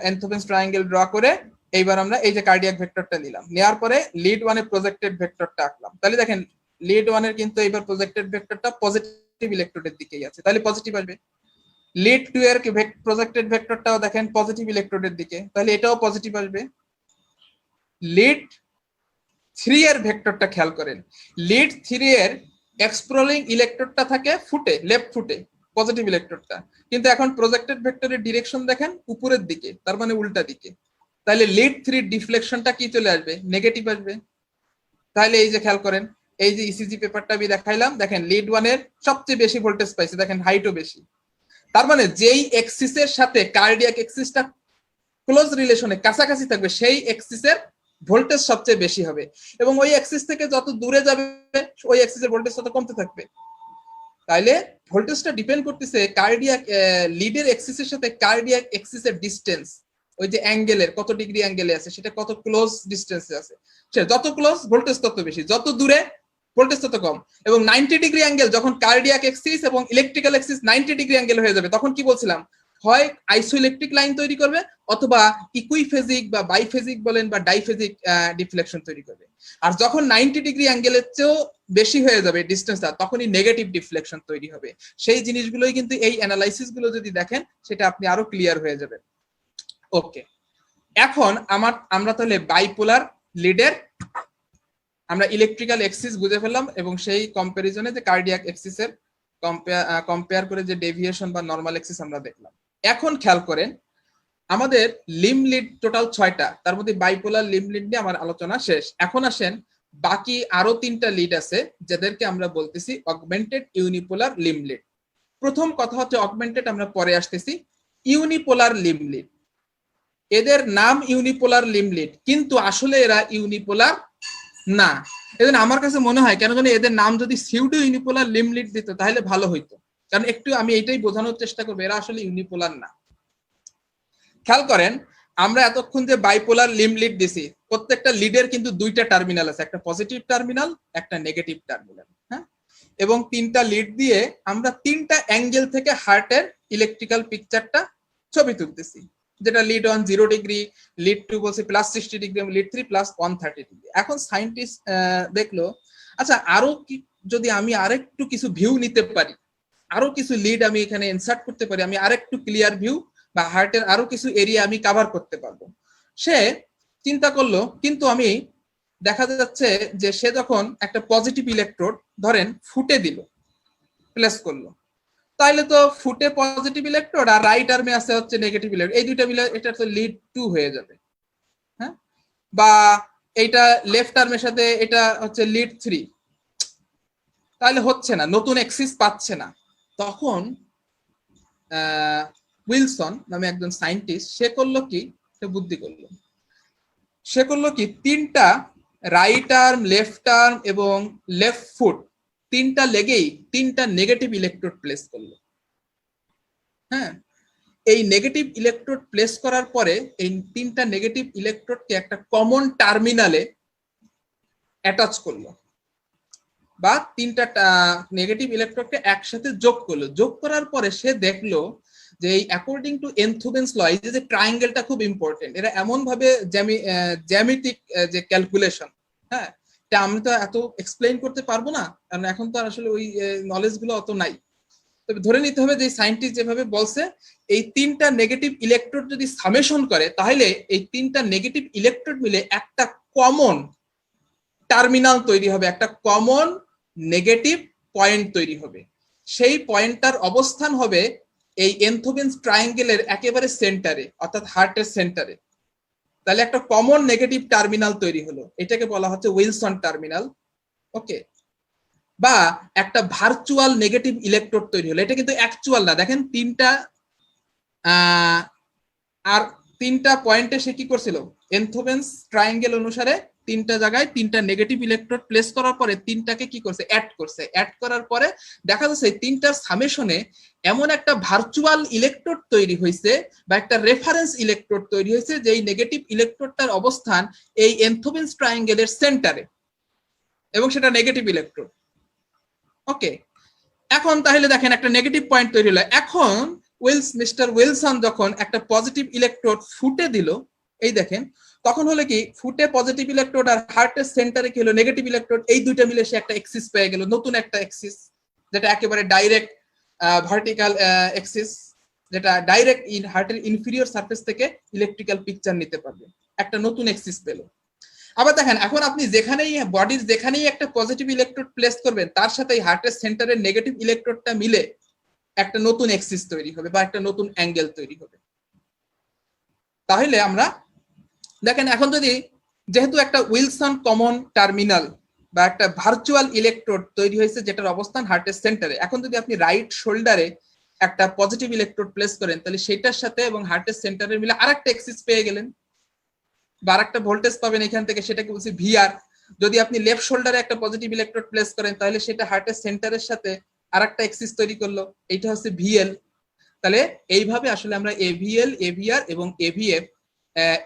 এনথোপেন্স ট্রায়াঙ্গেল ড্র করে এইবার আমরা এই যে কার্ডিয়াক ভেক্টরটা নিলাম, নেওয়ার পরে লিড 1 এর প্রজেক্টেড ভেক্টরটা আঁকলাম। তাহলে দেখেন লিড 1 এর কিন্তু এইবার প্রজেক্টেড ভেক্টরটা পজিটিভ ইলেকট্রোডের দিকেই আছে, তাহলে পজিটিভ আসবে। লিড 2 এর প্রজেক্টেড ভেক্টরটাও দেখেন পজিটিভ ইলেকট্রোডের দিকে, তাহলে এটাও পজিটিভ আসবে। লিড 3 এর ভেক্টরটা খেয়াল করেন, লিড 3 এর এক্সপ্লোরিং ইলেকট্রোডটা থাকে ফুটে, লেফট ফুটে পজিটিভ ইলেকট্রোডটা, কিন্তু এখন প্রজেক্টেড ভেক্টরের ডিরেকশন দেখেন উপরের দিকে, তার মানে উল্টা দিকে। তাহলে লিড 3 ডিফ্লেকশনটা কি চলে আসবে, নেগেটিভ আসবে। তাহলে এই যে খেয়াল করেন এই যে ইসিজি পেপারটা আমি দেখাইলাম, দেখেন লিড 1 এর সবচেয়ে বেশি ভোল্টেজ পাইছে, দেখেন হাইটও বেশি। তার মানে যেই এক্সিসের সাথে কার্ডিয়াক এক্সিসটা ক্লোজ রিলেশনে কাছাকাছি থাকবে সেই এক্সিসের ভোল্টেজ সবচেয়ে বেশি হবে, এবং ওই এক্সিস থেকে যত দূরে যাবে ওই এক্সিসের ভোল্টেজ তত কমতে থাকবে। তাইলে ভোল্টেজটা ডিপেন্ড করতেছে কার্ডিয়াক লিডের এক্সিসের সাথে কার্ডিয়াক এক্সিসের ডিসটেন্স, ওই যে অ্যাঙ্গেলের কত ডিগ্রি অ্যাঙ্গেলে আছে, সেটা কত ক্লোজ ডিসটেন্সে আছে। সে যত ক্লোজ ভোল্টেজ তত বেশি, যত দূরে ভোল্টেজ তত কম। এবং 90 ডিগ্রি অ্যাঙ্গেল যখন কার্ডিয়াক এক্সিস এবং ইলেকট্রিক্যাল এক্সিস 90 ডিগ্রি অ্যাঙ্গেল হয়ে যাবে, তখন কি বলছিলাম, হয় আইসোইলেকট্রিক লাইন তৈরি করবে অথবা ইকুইফেজিক বা বাইফেজিক বলেন বা ডাইফেজিক ডিফ্লেকশন তৈরি করবে। আর যখন 90 ডিগ্রি অ্যাঙ্গেলের চেয়েও বেশি হয়ে যাবে ডিসটেন্সটা, তখনই নেগেটিভ ডিফ্লেকশন তৈরি হবে। সেই জিনিসগুলোই কিন্তু এই অ্যানালাইসিস গুলো যদি দেখেন সেটা আপনি আরো ক্লিয়ার হয়ে যাবে। ওকে, এখন আমরা তাহলে বাইপোলার লিডের আমরা ইলেকট্রিক্যাল এক্সিস বুঝে ফেললাম এবং সেই কম্পারিজনে যে কার্ডিয়াক এক্সিসের কম্পেয়ার করে যে ডেভিয়েশন বা নরমাল এক্সিস আমরা দেখলাম। এখন খেয়াল করেন আমাদের লিম লিড টোটাল 6টা, তার মধ্যে বাইপোলার লিম লিড নিয়ে আমার আলোচনা শেষ। এখন আসেন বাকি আরো 3টা লিড আছে যাদেরকে আমরা বলতেছি অগমেন্টেড ইউনিপোলার লিম লিড। প্রথম কথা হচ্ছে অগমেন্টেড, আমরা পরে আসতেছি। ইউনিপোলার লিম লিড, এদের নাম ইউনিপোলার লিম লিড কিন্তু আসলে এরা ইউনিপোলার না। এজন্য আমার কাছে মনে হয় কেন জানি এদের নাম যদি সিউডো ইউনিপোলার লিম লিড দিত তাহলে ভালো হইতো, কারণ একটু আমি এটাই বোঝানোর চেষ্টা করবো এরা আসলে ইউনিপোলার না। খেয়াল করেন আমরা এতক্ষণ যে বাইপোলার লিম লিড দিছি, প্রত্যেকটা লিডের কিন্তু 2টা টার্মিনাল আছে, একটা পজিটিভ টার্মিনাল, একটা নেগেটিভ টার্মিনাল। হ্যাঁ, এবং 3টা লিড দিয়ে আমরা 3টা অ্যাঙ্গেল থেকে হার্টের ইলেকট্রিক্যাল পিকচারটা ছবি তুলতেছি, যেটা লিড 1 0 ডিগ্রি, লিড 2 বলছে +60 ডিগ্রি, লিড 3 +130 ডিগ্রি। এখন সায়েন্টিস্ট দেখলো আচ্ছা আরো কি যদি আমি আরেকটু কিছু ভিউ নিতে পারি, আরো কিছু লিড আমি এখানে ইনসার্ট করতে পারি, আমি আরেকটু ক্লিয়ার ভিউ বা হার্টের আরো কিছু এরিয়া আমি কভার করতে পারবো। সে চিন্তা করলো, কিন্তু আমি দেখা যাচ্ছে যে সে যখন একটা পজিটিভ ইলেকট্রোড ধরেন ফুটে দিল, প্লেস করলো, তাইলে তো ফুটে পজিটিভ ইলেকট্রোড আর রাইট আর্মে আছে হচ্ছে নেগেটিভ ইলেকট্রোড, এই দুইটা মিলে এটা তো লিড 2 হয়ে যাবে। হ্যাঁ, বা এইটা লেফট আর্মের সাথে এটা হচ্ছে লিড 3, তাহলে হচ্ছে না, নতুন এক্সিস পাচ্ছে না। তখন উইলসন নামে একজন সায়েন্টিস্ট সে করলো কি, সে বুদ্ধি করলো, সে করলো কি 3টা রাইট আর্ম, লেফট আর্ম এবং লেফট ফুট 3টা লেগেই 3টা নেগেটিভ ইলেকট্রোড প্লেস করলো। হ্যাঁ, এই নেগেটিভ ইলেকট্রোড প্লেস করার পরে এই 3টা নেগেটিভ ইলেকট্রোডকে একটা কমন টার্মিনালে অ্যাটাচ করলো, বা 3টা নেগেটিভ ইলেকট্রোডকে একসাথে যোগ করলো। যোগ করার পরে সে দেখলো যে অ্যাকর্ডিং টু এনথোভেন্স ল, এই যে ট্রায়াঙ্গেলটা খুব ইম্পর্টেন্ট, এরা এমন ভাবে জ্যামিতিক যে ক্যালকুলেশন, হ্যাঁ, এটা আমি তো এত এক্সপ্লেইন করতে পারবো না, কারণ এখন তো আসলে ওই নলেজ গুলো অত নাই। তবে ধরে নিতে হবে যে সায়েন্টিস্ট যেভাবে বলছে, এই 3টা নেগেটিভ ইলেকট্রোড যদি সামেশন করে তাহলে এই 3টা নেগেটিভ ইলেকট্রোড মিলে একটা কমন টার্মিনাল তৈরি হবে, একটা কমন নেগেটিভ পয়েন্ট তৈরি হবে। সেই পয়েন্টটার অবস্থান হবে এই এনথোভেন্স ট্রায়াঙ্গেলের একেবারে সেন্টারে, অর্থাৎ হার্টের সেন্টারে। তাহলে একটা কমন নেগেটিভ টার্মিনাল তৈরি হলো, এটাকে বলা হচ্ছে উইলসন টার্মিনাল। ওকে, বা একটা ভার্চুয়াল নেগেটিভ ইলেকট্রোড তৈরি হলো, এটা কিন্তু অ্যাকচুয়াল না। দেখেন 3টা আর 3টা পয়েন্টে সে কি করছিল, এনথোভেন্স ট্রায়াঙ্গেল অনুসারে 3টা জায়গায় 3টা নেগেটিভ ইলেকট্রোড প্লেস করার পরে 3টাকে কি করছে, অ্যাড করছে। অ্যাড করার পরে দেখা যাচ্ছে 3টার সামেশনে এমন একটা ভার্চুয়াল ইলেকট্রোড তৈরি হয়েছে বা একটা রেফারেন্স ইলেকট্রোড তৈরি হয়েছে, যে এই নেগেটিভ ইলেকট্রোডটার অবস্থান এই এনথোভেন্স ট্রায়াঙ্গেলের সেন্টারে, এবং সেটা নেগেটিভ ইলেকট্রোড। ওকে, এখন তাহলে দেখেন একটা নেগেটিভ পয়েন্ট তৈরি হলো। এখন মিস্টার উইলসন যখন একটা পজিটিভ ইলেকট্রোড ফুটে দিল, এই দেখেন তখন হলো কি, ফুটে পজিটিভ ইলেকট্রোড আর হার্টের সেন্টারে কি হলো, নেগেটিভ ইলেকট্রোড, এই দুইটা মিলে সে একটা এক্সিস পেয়ে গেল, নতুন একটা এক্সিস, যেটা একেবারে ডাইরেক্ট ভার্টিক্যাল এক্সিস, যেটা ডাইরেক্ট হার্টের ইনফিরিয়র সারফেস থেকে ইলেকট্রিক্যাল পিকচার নিতে পারবে, একটা নতুন এক্সিস পেল। আবার দেখেন এখন আপনি যেখানেই বডির যেখানেই একটা পজিটিভ ইলেকট্রোড প্লেস করবেন, তার সাথে হার্টের সেন্টারের নেগেটিভ ইলেকট্রোডটা মিলে একটা নতুন এক্সিস তৈরি হবে বা একটা নতুন অ্যাঙ্গেল তৈরি হবে। তাহলে আমরা দেখেন এখন যদি, যেহেতু একটা উইলসন কমন টার্মিনাল বা একটা ভার্চুয়াল ইলেকট্রোড তৈরি হয়েছে যেটার অবস্থান হার্টের সেন্টারে, এখন যদি আপনি রাইট শোল্ডারে একটা পজিটিভ ইলেকট্রোড প্লেস করেন, তাহলে সেটার সাথে এবং হার্টের সেন্টারে মিলে আরেকটা এক্সিস পেয়ে গেলেন, বা আরেকটা ভোল্টেজ পাবেন এখান থেকে, সেটাকে বলছি ভিআর। যদি আপনি লেফট শোল্ডারে একটা পজিটিভ ইলেকট্রোড প্লেস করেন, তাহলে সেটা হার্টের সেন্টারের সাথে আরেকটা এক্সিস তৈরি করলো, এইটা হচ্ছে ভিএল। তাহলে এইভাবে আসলে আমরা এভিএল, এভিআর এবং এভিএফ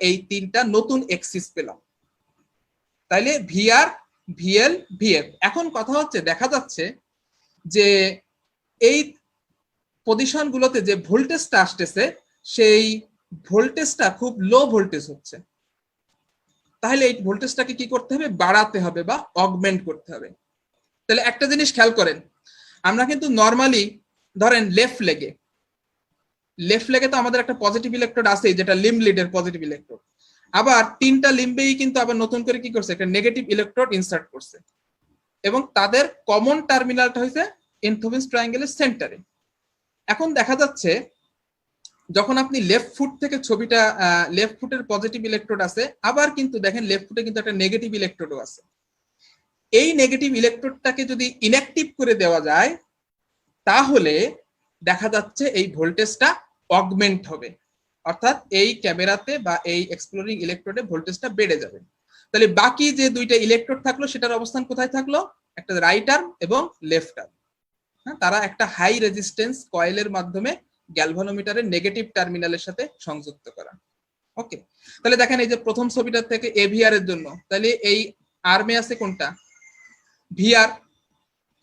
এই 3টা নতুন এক্সিস পেলাম। তাইলে ভিআর, ভিএল, ভিএফ। এখন কথা হচ্ছে, দেখা যাচ্ছে যে এই পজিশন গুলোতে যে ভোল্টেজটা আসতেছে, সেই ভোল্টেজটা খুব লো ভোল্টেজ হচ্ছে। তাহলে এই ভোল্টেজটাকে কি করতে হবে, বাড়াতে হবে বা অগমেন্ট করতে হবে। তাহলে একটা জিনিস খেয়াল করেন, আমরা কিন্তু নরমালি ধরেন লেফট লেগে তো আমাদের একটা পজিটিভ ইলেকট্রোড আছে, যেটা লিম্ব লিডের পজিটিভ ইলেকট্রোড। আবার 3টা লিম্বেই কিন্তু আবার নতুন করে কি করছে, একটা নেগেটিভ ইলেকট্রোড ইনসার্ট করছে, এবং তাদের কমন টার্মিনালটা হয়েছে এনথোভেন্স ট্রায়াঙ্গেলের সেন্টারে। এখন দেখা যাচ্ছে যখন আপনি লেফট ফুট থেকে ছবিটা লেফট ফুটের পজিটিভ ইলেকট্রোড আছে, আবার কিন্তু দেখেন লেফট ফুটে কিন্তু একটা নেগেটিভ ইলেকট্রোডও আছে। এই নেগেটিভ ইলেকট্রোডটাকে যদি ইনঅ্যাক্টিভ করে দেওয়া যায় তাহলে দেখা যাচ্ছে এই ভোল্টেজটা অগমেন্ট হবে, অর্থাৎ এই ক্যামেরাতে বা এই এক্সপ্লোরিং ইলেকট্রোডে ভোল্টেজটা বেড়ে যাবে। তাহলে বাকি যে দুইটা ইলেকট্রোড থাকলো সেটার অবস্থান কোথায় থাকলো? একটা রাইট আর্ম এবং লেফট আর্ম। হ্যাঁ, তারা একটা হাই রেজিস্ট্যান্স কয়েলের মাধ্যমে গ্যালভানোমিটারের নেগেটিভ টার্মিনালের সাথে সংযুক্ত করা। ওকে, তাহলে দেখেন এই যে প্রথম ছবিটা থেকে এভিআর এর জন্য, তাহলে এই আর্মে আছে কোনটা? ভিআর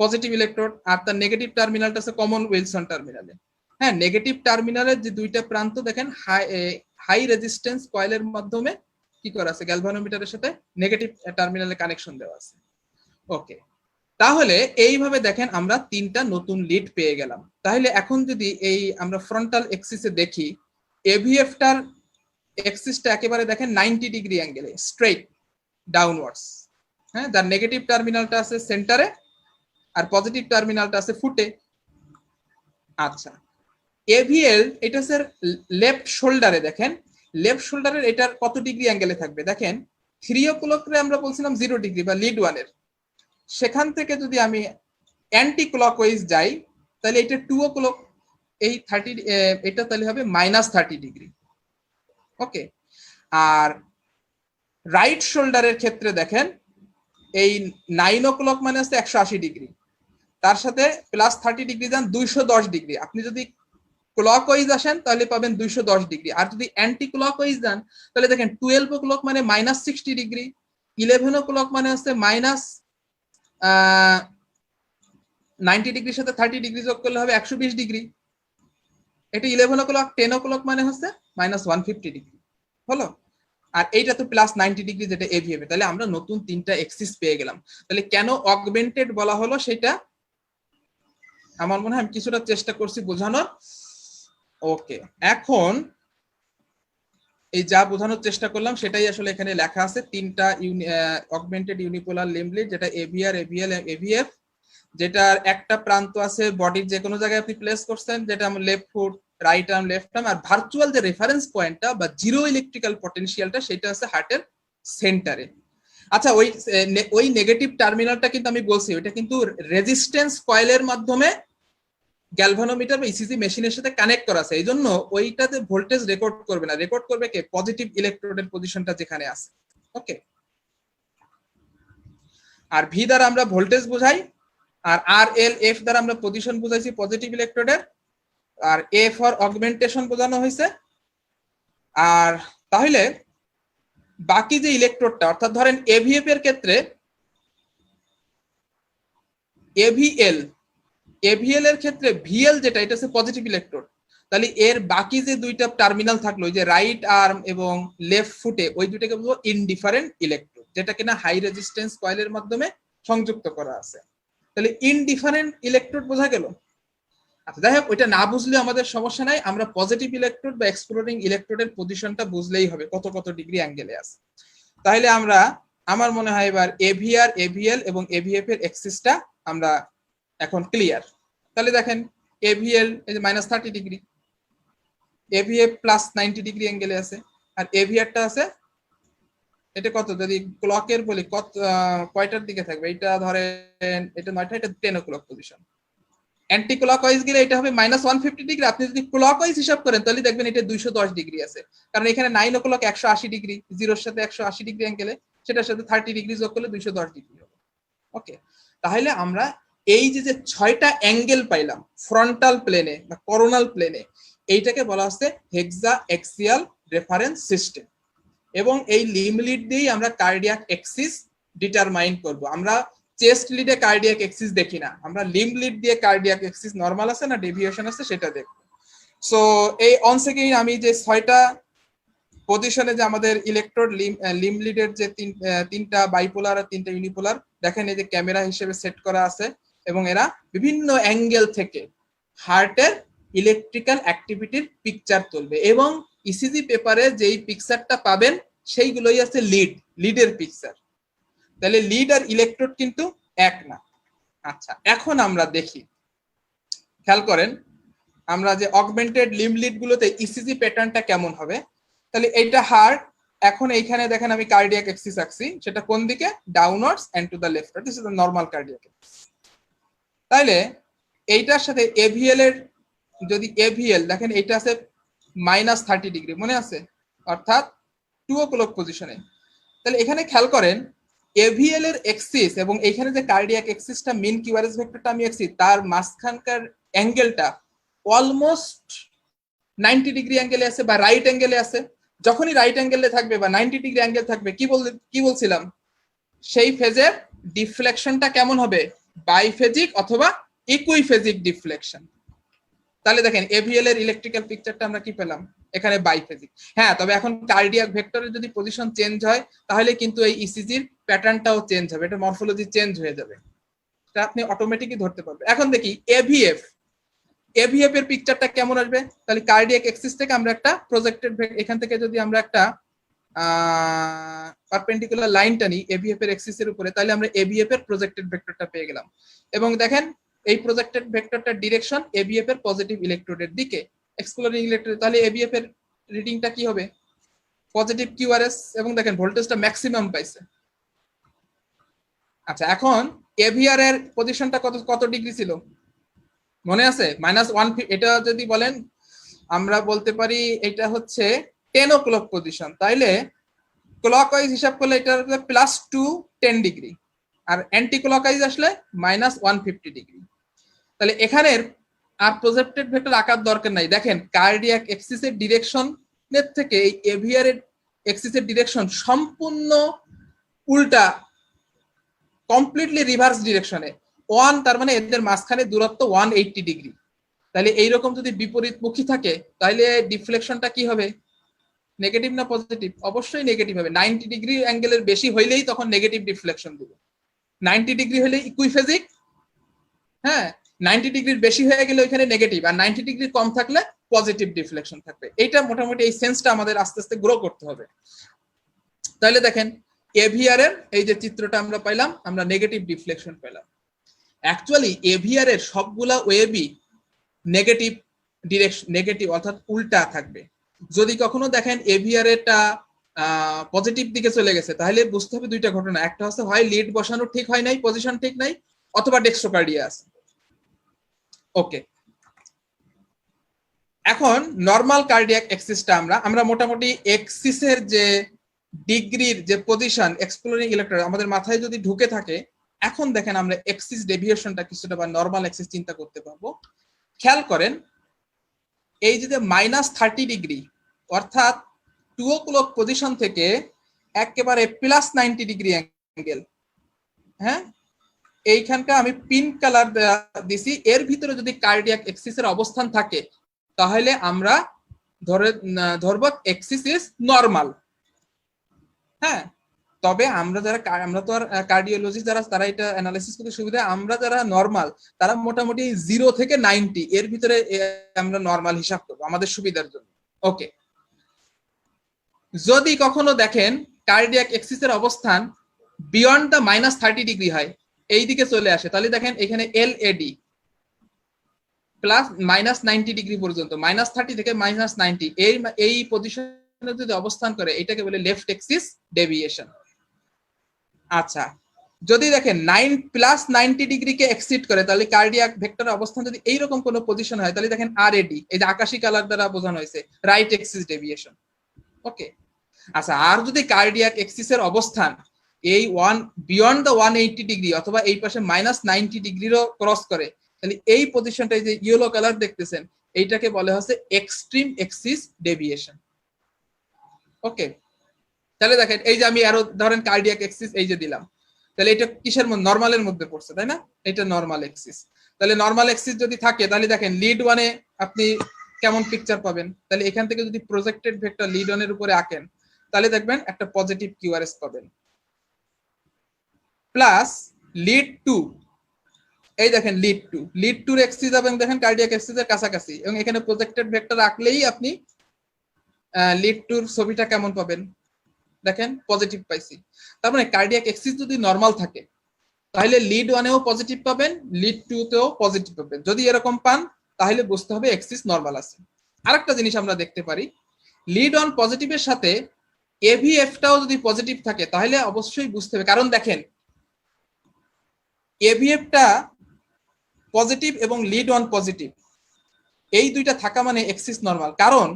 পজিটিভ ইলেকট্রোড, আর তার নেগেটিভ টার্মিনালটা আছে কমন উইলসন টার্মিনালে। হ্যাঁ, নেগেটিভ টার্মিনালের যে দুইটা প্রান্ত দেখেন হাই রেজিস্ট্যান্স কয়েলের মাধ্যমে কি করা আছে? গ্যালভানোমিটারের সাথে নেগেটিভ টার্মিনালে কানেকশন দেওয়া আছে। ওকে, তাহলে এইভাবে দেখেন আমরা তিনটা নতুন লিড পেয়ে গেলাম। তাহলে এখন যদি এই আমরা ফ্রন্টাল এক্সিসে দেখি, এভিএফটার এক্সিসটা একেবারে দেখেন 90 ডিগ্রি অ্যাঙ্গেলে স্ট্রেট ডাউনওয়ার্ডস। হ্যাঁ, যার নেগেটিভ টার্মিনালটা আছে সেন্টারে আর পজিটিভ টার্মিনালটা আছে ফুটে। আচ্ছা, এভিএল এটা স্যার লেফট শোল্ডারে, দেখেন লেফট শোল্ডারের এটার কত ডিগ্রি অ্যাঙ্গেলে থাকবে? দেখেন 3 o'clock-রে আমরা বলছিলাম 0 ডিগ্রি বা লিড 1-এর, সেখান থেকে যদি আমি অ্যান্টি ক্লকওয়াইজ যাই তাহলে এটা 2 o'clock, এই 30 এটা তাহলে হবে -30 ডিগ্রি। ওকে, আর রাইট শোল্ডারের ক্ষেত্রে দেখেন এই 9 o'clock মানে হচ্ছে 180 ডিগ্রি, তার সাথে +30 ডিগ্রি যান 210 ডিগ্রি। আপনি যদি ক্লকওয়াইজ আসেন তাহলে পাবেন 210 ডিগ্রি, আর যদি অ্যান্টি ক্লকওয়াইজ যান তাহলে দেখেন 12 o'clock মানে -60 ডিগ্রি, 11 o'clock মানে হচ্ছে -90 ডিগ্রির সাথে 30 ডিগ্রি যোগ করলে হবে 120 ডিগ্রি। এটা 11 o'clock, 10 o'clock মানে হচ্ছে -150 ডিগ্রি হলো, আর এইটা তো +90 ডিগ্রি যেটা এভিএফ। তাহলে আমরা নতুন তিনটা এক্সিস পেয়ে গেলাম। তাহলে কেন অগমেন্টেড বলা হলো সেটা আমার মনে হয় আমি কিছুটা চেষ্টা করছি বোঝানোর। ওকে, এখন এই যা বোঝানোর চেষ্টা করলাম সেটাই আসলে এখানে লেখা আছে। তিনটা অগমেন্টেড ইউনিপোলার লিম্ব লিড, যেটা এভিআর, এভিএল, এভিএফ, যেটার একটা প্রান্ত আছে বডির যে কোনো জায়গায় আপনি প্লেস করছেন, যেটা আমার left foot, right arm, left arm, আর ভার্চুয়াল যে রেফারেন্স পয়েন্টটা বা জিরো ইলেকট্রিক্যাল পটেনশিয়ালটা সেটা আছে হার্টের সেন্টারে। আচ্ছা, ওই নেগেটিভ টার্মিনালটা কিন্তু আমি বলছি ওইটা কিন্তু রেজিস্ট্যান্স কয়েলের মাধ্যমে গ্যালভানোমিটার বা ইসিজি মেশিনের সাথে কানেক্ট করা আছে, এই জন্য ওইটাতে ভোল্টেজ রেকর্ড করবে না, রেকর্ড করবে কে? পজিটিভ ইলেকট্রোডের পজিশনটা যেখানে আছে। ওকে, আর ভি দ্বারা আমরা ভোল্টেজ বোঝাই, আর আর এল এফ দ্বারা আমরা পজিশন বুঝাইছি পজিটিভ ইলেকট্রোডের, আর এ ফর অগমেন্টেশন বোঝানো হয়েছে। আর তাহলে বাকি যে ইলেকট্রোডটা, অর্থাৎ ধরেন এভিএফ এর ক্ষেত্রে এভিএল এর ক্ষেত্রে ভিএল যেটা, এটা হচ্ছে পজিটিভ ইলেকট্রোড। তাহলে এর বাকি যে দুইটা টার্মিনাল থাকলো, যে রাইট আর্ম এবং লেফট ফুটে, ওই দুইটাকে বলবো ইনডিফারেন্ট ইলেকট্রোড, যেটা কিনা হাই রেজিস্ট্যান্স কয়েলের মাধ্যমে সংযুক্ত করা আছে। তাহলে ইনডিফারেন্ট ইলেকট্রোড বোঝা গেল। আচ্ছা, যাই হোক, ওইটা না বুঝলে আমাদের সমস্যা নাই, আমরা পজিটিভ ইলেকট্রোড বা এক্সপ্লোরিং ইলেকট্রোডের পজিশনটা বুঝলেই হবে কত কত ডিগ্রি অ্যাঙ্গেলে আছে। তাহলে আমরা, আমার মনে হয় এবার এভিআর, এভিএল এবং এভিএফ এর এক্সিসটা আমরা এখন ক্লিয়ার। তাহলে দেখেন এভিএল এই যে -30 ডিগ্রি, এভিএফ +90 ডিগ্রি অ্যাঙ্গেলে আছে, আর এভিআরটা আছে এটা কত, যদি ক্লকের বলি কত কয়টার দিকে থাকবে? এটা ধরেন এটা 9টা, এটা 10 o'clock পজিশন। অ্যান্টি ক্লকওয়াইজ গেলে এটা হবে -150 ডিগ্রি। আপনি যদি ক্লকওয়াইজ হিসাব করেন তাহলে দেখবেন এটা 210 ডিগ্রি আছে, কারণ এখানে 9 o'clock 180 ডিগ্রি, জিরোর সাথে 180 ডিগ্রি অ্যাঙ্গেলে, সেটার সাথে 30 ডিগ্রি যোগ করলে 210 ডিগ্রি হবে। ওকে, তাহলে আমরা এই যে 6টা অ্যাঙ্গেল পাইলাম ফ্রন্টাল প্লেনে বা করোনাল প্লেনে, এইটাকে বলা হচ্ছে হেক্সা এক্সিয়াল রেফারেন্স সিস্টেম। এবং এই লিম লিড দিয়েই আমরা কার্ডিয়াক এক্সিস ডিটারমাইন করব। আমরা চেস্ট লিডে কার্ডিয়াক এক্সিস দেখি না, আমরা লিম লিড দিয়ে কার্ডিয়াক এক্সিস নরমাল আছে না ডেভিয়েশন আছে সেটা দেখব। সো এই অনসেকেই আমি যে 6টা পজিশনে যে আমাদের ইলেকট্রোড লিম লিডের যে তিনটা বাইপোলার আর 3টা ইউনিপোলার, দেখেন এই যে ক্যামেরা হিসেবে সেট করা আছে, এবং এরা বিভিন্ন অ্যাঙ্গেল থেকে হার্টের ইলেকট্রিক্যাল অ্যাক্টিভিটির পিকচার তুলবে, এবং ইসিজি পেপারে যেই পিকচারটা পাবেন সেইগুলোই আছে লিডের পিকচার। তাহলে লিড আর ইলেকট্রোড কিন্তু এক না। আচ্ছা, এখন আমরা দেখি, খেয়াল করেন আমরা যে অগমেন্টেড লিম্ব লিড গুলোতে ইসিজি প্যাটার্নটা কেমন হবে। তাহলে এইটা হার্ট, এখন এইখানে দেখেন আমি কার্ডিয়াক এক্সিস আঁকছি, সেটা কোন দিকে, downwards and to the left, this is the normal cardiac axis. তাইলে এইটার সাথে এভিএল এর যদি এভিএল দেখেন এইটা আছে -30 ডিগ্রি, মনে আছে, অর্থাৎ 2 o'clock পজিশনে। তাহলে এখানে খেয়াল করেন এভিএল এর এক্সিস এবং এইখানে যে কার্ডিয়াক এক্সিসটা মিন কিউআরএস ভেক্টরটা আমি আঁকছি তার মাঝখানকার অ্যাঙ্গেলটা অলমোস্ট 90 ডিগ্রি অ্যাঙ্গেলে আছে বা রাইট অ্যাঙ্গেলে আছে। যখনই রাইট অ্যাঙ্গেলে থাকবে বা 90 ডিগ্রি অ্যাঙ্গেল থাকবে, কি বলছিলাম, সেই ফেজের ডিফ্লেকশনটা কেমন হবে, বাইফেজিক অথবা ইকুইফেজিক ডিফ্লেকশন। তাহলে দেখেন এভিএল এর ইলেকট্রিক্যাল পিকচারটা আমরা কি পেলাম, এখানে বাইফেজিক। হ্যাঁ, তবে এখন কার্ডিয়াক ভেক্টরের যদি পজিশন চেঞ্জ হয় তাহলে কিন্তু এই ইসিজির প্যাটার্নটাও চেঞ্জ হবে, এটা মরফোলজি চেঞ্জ হয়ে যাবে, এটা আপনি অটোমেটিকই ধরতে পারবেন। এখন দেখি এভিএফ এর পিকচারটা কেমন আসবে। তাহলে কার্ডিয়াক এক্সিস থেকে আমরা একটা প্রজেক্টেড, এখান থেকে যদি আমরা একটা পারপেন্ডিকুলার লাইনটা নিই এভিএফ এর এক্সিসের উপরে, তাহলে আমরা এভিএফ এর প্রজেক্টেড ভেক্টরটা পেয়ে গেলাম। এবং দেখেন এই প্রজেক্টেড ভেক্টরটার ডিরেকশন এভিএফ এর পজিটিভ ইলেকট্রোডের দিকে, এক্সপ্লোরিং ইলেকট্রোড। তাহলে এভিএফ এর রিডিংটা কি হবে, পজিটিভ কিউআরএস, এবং দেখেন ভোল্টেজটা ম্যাক্সিমাম পাইছে। আচ্ছা, এখন এভিআর এর পজিশনটা কত ডিগ্রি ছিল মনে আছে, -1, এটা যদি বলেন আমরা বলতে পারি এটা হচ্ছে 10 o'clock পজিশন। তাইলে ক্লকওয়াইজ হিসাব করলে এটা +2 10 ডিগ্রি, আর অ্যান্টি ক্লকওয়াইজ আসলে -150 ডিগ্রি। তাহলে এখানের আর প্রজেক্টেড ভেক্টর আঁকার দরকার নাই। দেখেন কার্ডিয়াক এক্সিসের ডিরেকশনের থেকে এই এভিআর এর এক্সিসের ডিরেকশন সম্পূর্ণ উল্টা, কমপ্লিটলি রিভার্স ডিরেকশনে। তার মানে এদের মাঝখানে দূরত্ব 180 ডিগ্রি। তাহলে এইরকম যদি বিপরীতমুখী থাকে তাহলে ডিফ্লেকশনটা কি হবে, নেগেটিভ না পজিটিভ? অবশ্যই নেগেটিভ হবে। 90 ডিগ্রি অ্যাঙ্গেলের বেশি হইলেই তখন নেগেটিভ ডিফ্লেকশন দিবে। 90 ডিগ্রি হলে ইকুইফেজিক, হ্যাঁ, 90 ডিগ্রির বেশি হয়ে গেলে ওইখানে নেগেটিভ, আর 90 ডিগ্রি কম থাকলে পজিটিভ ডিফ্লেকশন থাকবে। এইটা মোটামুটি এই সেন্সটা আমাদের আস্তে আস্তে গ্রো করতে হবে। তাহলে দেখেন এভিআর এর এই যে চিত্রটা আমরা পাইলাম, আমরা নেগেটিভ ডিফ্লেকশন পেলাম। অ্যাকচুয়ালি এভিআর এর সবগুলা ওয়েবই নেগেটিভ ডিরেকশন, নেগেটিভ অর্থাৎ উল্টা থাকবে। যদি কখনো দেখেন এভিআর এরটা পজিটিভ দিকে চলে গেছে তাহলে বুঝতে হবে দুইটা ঘটনা, একটা হচ্ছে হয় লিড বসানো ঠিক হয় নাই, পজিশন ঠিক নাই, অথবা ডেক্সট্রোকার্ডিয়া আছে। ওকে, এখন নরমাল কার্ডিয়াক এক্সিসটা আমরা মোটামুটি এক্সিসের যে ডিগ্রির যে পজিশন এক্সপ্লোরিং ইলেকট্রন আমাদের মাথায় যদি ঢুকে থাকে, এখন দেখেন আমরা এক্সিস ডেভিয়েশনটা কিছুটা বা নরমাল এক্সিস চিন্তা করতে পারবো। খেয়াল করেন এই যে -30 ডিগ্রি অর্থাৎ 2 o'clock পজিশন থেকে একেবারে +90 ডিগ্রি অ্যাঙ্গেল, হ্যাঁ, এইখানটা আমি পিঙ্ক কালার দিছি, এর ভিতরে যদি কার্ডিয়াক এক্সিসের অবস্থান থাকে তাহলে আমরা ধরব এক্সিস ইজ নরমাল। হ্যাঁ, তবে আমরা তো আর কার্ডিওলজি যারা তারা এটা অ্যানালাইসিস করতে সুবিধা, আমরা যারা নরমাল তারা মোটামুটি 0 থেকে 90 এর ভিতরে আমরা নরমাল হিসাব করবো আমাদের সুবিধার জন্য। ওকে, যদি কখনো দেখেন কার্ডিয়াক এক্সিসের অবস্থান বিয়ন্ড দ্য -30 ডিগ্রি হয়, এই দিকে চলে আসে, তাহলে দেখেন এখানে এলএডি +-90 ডিগ্রি পর্যন্ত, -30 থেকে -90 এই পজিশনে যদি অবস্থান করে এটাকে বলে লেফট এক্সিস ডেভিয়েশন। আচ্ছা, যদি দেখেন +90 ডিগ্রিকে এক্সিড করে তাহলে কার্ডিয়াক ভেক্টরের অবস্থান যদি এইরকম কোনো পজিশন হয় তাহলে দেখেন আরএডি, এই যে আকাশী কালার দ্বারা বোঝানো হয়েছে, রাইট এক্সিস ডেভিয়েশন। ওকে, আচ্ছা, আর যদি কার্ডিয়াক এক্সিসের অবস্থান এই বিয়ন্ড দ্য 180 ডিগ্রি অথবা এই পাশে -90 ডিগ্রিরও ক্রস করে তাহলে এই পজিশনটা যে ইয়েলো কালার দেখতেছেন এইটাকে বলে হচ্ছে এক্সট্রিম এক্সিস ডেভিয়েশন। ওকে, তাহলে দেখেন এই যে আমি আরো ধরেন কার্ডিয়াক এক্সিস এই যে দিলাম, তাহলে এটা কিসের মধ্যে, নরমালের মধ্যে পড়ছে, তাই না? এটা নরমাল এক্সিস। তাহলে নরমাল এক্সিস যদি থাকে তাহলে দেখেন লিড ওয়ানে আপনি কেমন পিকচার পাবেন। তাহলে এখান থেকে যদি প্রজেক্টেড ভেক্টর লিড ওয়ানের উপরে আঁকেন তাহলে দেখবেন একটা পজিটিভ কিউআরএস পাবেন, প্লাস লিড 2, এই দেখেন লিড 2 এক্সিস এবং দেখেন কার্ডিয়াক এক্সিসের কাছাকাছি, এবং এখানে প্রজেক্টেড ভেক্টর আঁকলেই আপনি লিড 2 ছবিটা কেমন পাবেন, দেখেন পজিটিভ পাইছি। তার মানে কার্ডিয়াক এক্সিস যদি নরমাল থাকে তাহলে লিড 1 এও পজিটিভ পাবেন, লিড 2 তেও পজিটিভ পাবেন। যদি এরকম পান তাহলে বুঝতে হবে এক্সিস নরমাল আছে। আরেকটা জিনিস আমরা দেখতে পারি, লিড অন পজিটিভের সাথে এভিএফটাও যদি পজিটিভ থাকে তাহলে অবশ্যই বুঝতে হবে, কারণ দেখেন এভিএফটা পজিটিভ এবং লিড অন পজিটিভ এই দুইটা থাকা মানে এক্সিস নরমাল। কারণ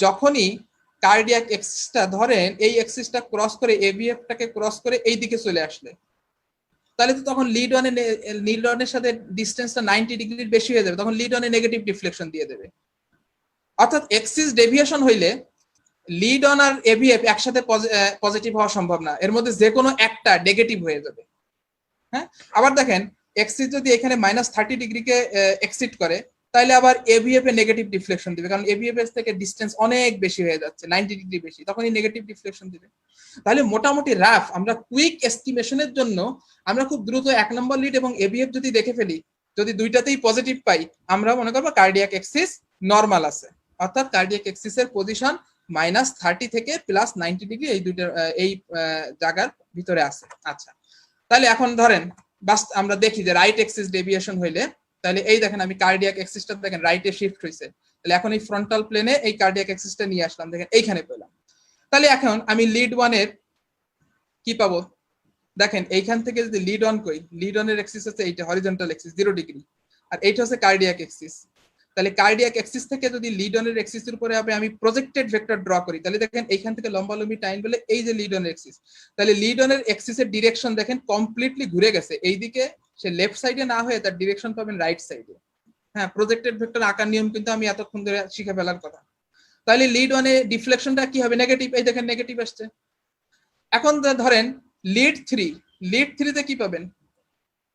যখনই কার্ডিয়াক এক্সিসটা ধরেন এই এক্সিসটা ক্রস করে এভিএফটাকে ক্রস করে এই দিকে চলে আসলে, তাহলে তো তখন লিড অনের সাথে ডিস্টেন্সটা 90 ডিগ্রির বেশি হয়ে যাবে, তখন লিড অনে নেগেটিভ ডিফ্লেকশন দিয়ে দেবে। অর্থাৎ এক্সিস ডেভিয়েশন হইলে লিড অন আর এভিএফ একসাথে পজিটিভ হওয়া সম্ভব না, এর মধ্যে যে কোনো একটা নেগেটিভ হয়ে যাবে। হ্যাঁ, আবার দেখেন এক্সিস যদি এখানে -30 ডিগ্রিকে এক্সিট করে তাহলে আবার এভিএফ এ নেগেটিভ ডিফ্লেকশন দিবে, কারণ এভিএফ এর থেকে ডিসটেন্স অনেক বেশি হয়ে যাচ্ছে, 90 ডিগ্রি বেশি, তখনই নেগেটিভ ডিফ্লেকশন দিবে। তাহলে মোটামুটি রাফ আমরা কুইক এস্টিমেশনের জন্য আমরা খুব দ্রুত 1 নম্বর লিড এবং এভিএফ যদি দেখে ফেলি, যদি দুইটাতেই পজিটিভ পাই, আমরা মনে করবো কার্ডিয়াক এক্সিস নরমাল আছে, অর্থাৎ কার্ডিয়াক এক্সিসের পজিশন -30 থেকে +90 ডিগ্রি এই দুইটা এই জায়গার ভিতরে আছে। আচ্ছা, তাহলে এখন ধরেন বাস আমরা দেখি যে রাইট এক্সিস ডেভিয়েশন হইলে, তাহলে এই দেখেন আমি কার্ডিয়াক এক্সিসটা দেখেন রাইটে শিফট হয়েছে, তাহলে এখন এই ফ্রন্টাল প্লেনে এই কার্ডিয়াক এক্সিসটা নিয়ে আসলাম, দেখেন এইখানে পেলাম। তাহলে এখন আমি লিড ওয়ানের কি পাবো, দেখেন এইখান থেকে যদি লিড অন করি, লিড অনের এক্সিস হচ্ছে এইটা হরিজন্টাল এক্সিস 0 ডিগ্রি, আর এইটা হচ্ছে কার্ডিয়াক এক্সিস। তাহলে কার্ডিয়াক এক্সিস থেকে যদি লিড অনের এক্সিসের উপরে আমি প্রজেক্টেড ভেক্টর ড্র করি, তাহলে দেখেন এইখান থেকে লম্বালম্বি টাইম বলে এই যে লিড অনের এক্সিস, তাহলে লিড অনের এক্সিসের ডিরেকশন দেখেন কমপ্লিটলি ঘুরে গেছে এইদিকে, সে লেফট সাইডে না হয়ে তার ডিরেকশন পাবেন রাইট সাইডে। হ্যাঁ, প্রজেক্টেড ভেক্টর আঁকার নিয়ম কিন্তু আমি এতক্ষণ ধরে শিখে ফেলার কথা। তাহলে লিড ওয়ানে ডিফ্লেকশনটা কি হবে, নেগেটিভ, এই দেখেন নেগেটিভ আসছে। এখন ধরেন লিড 3 তে কি পাবেন,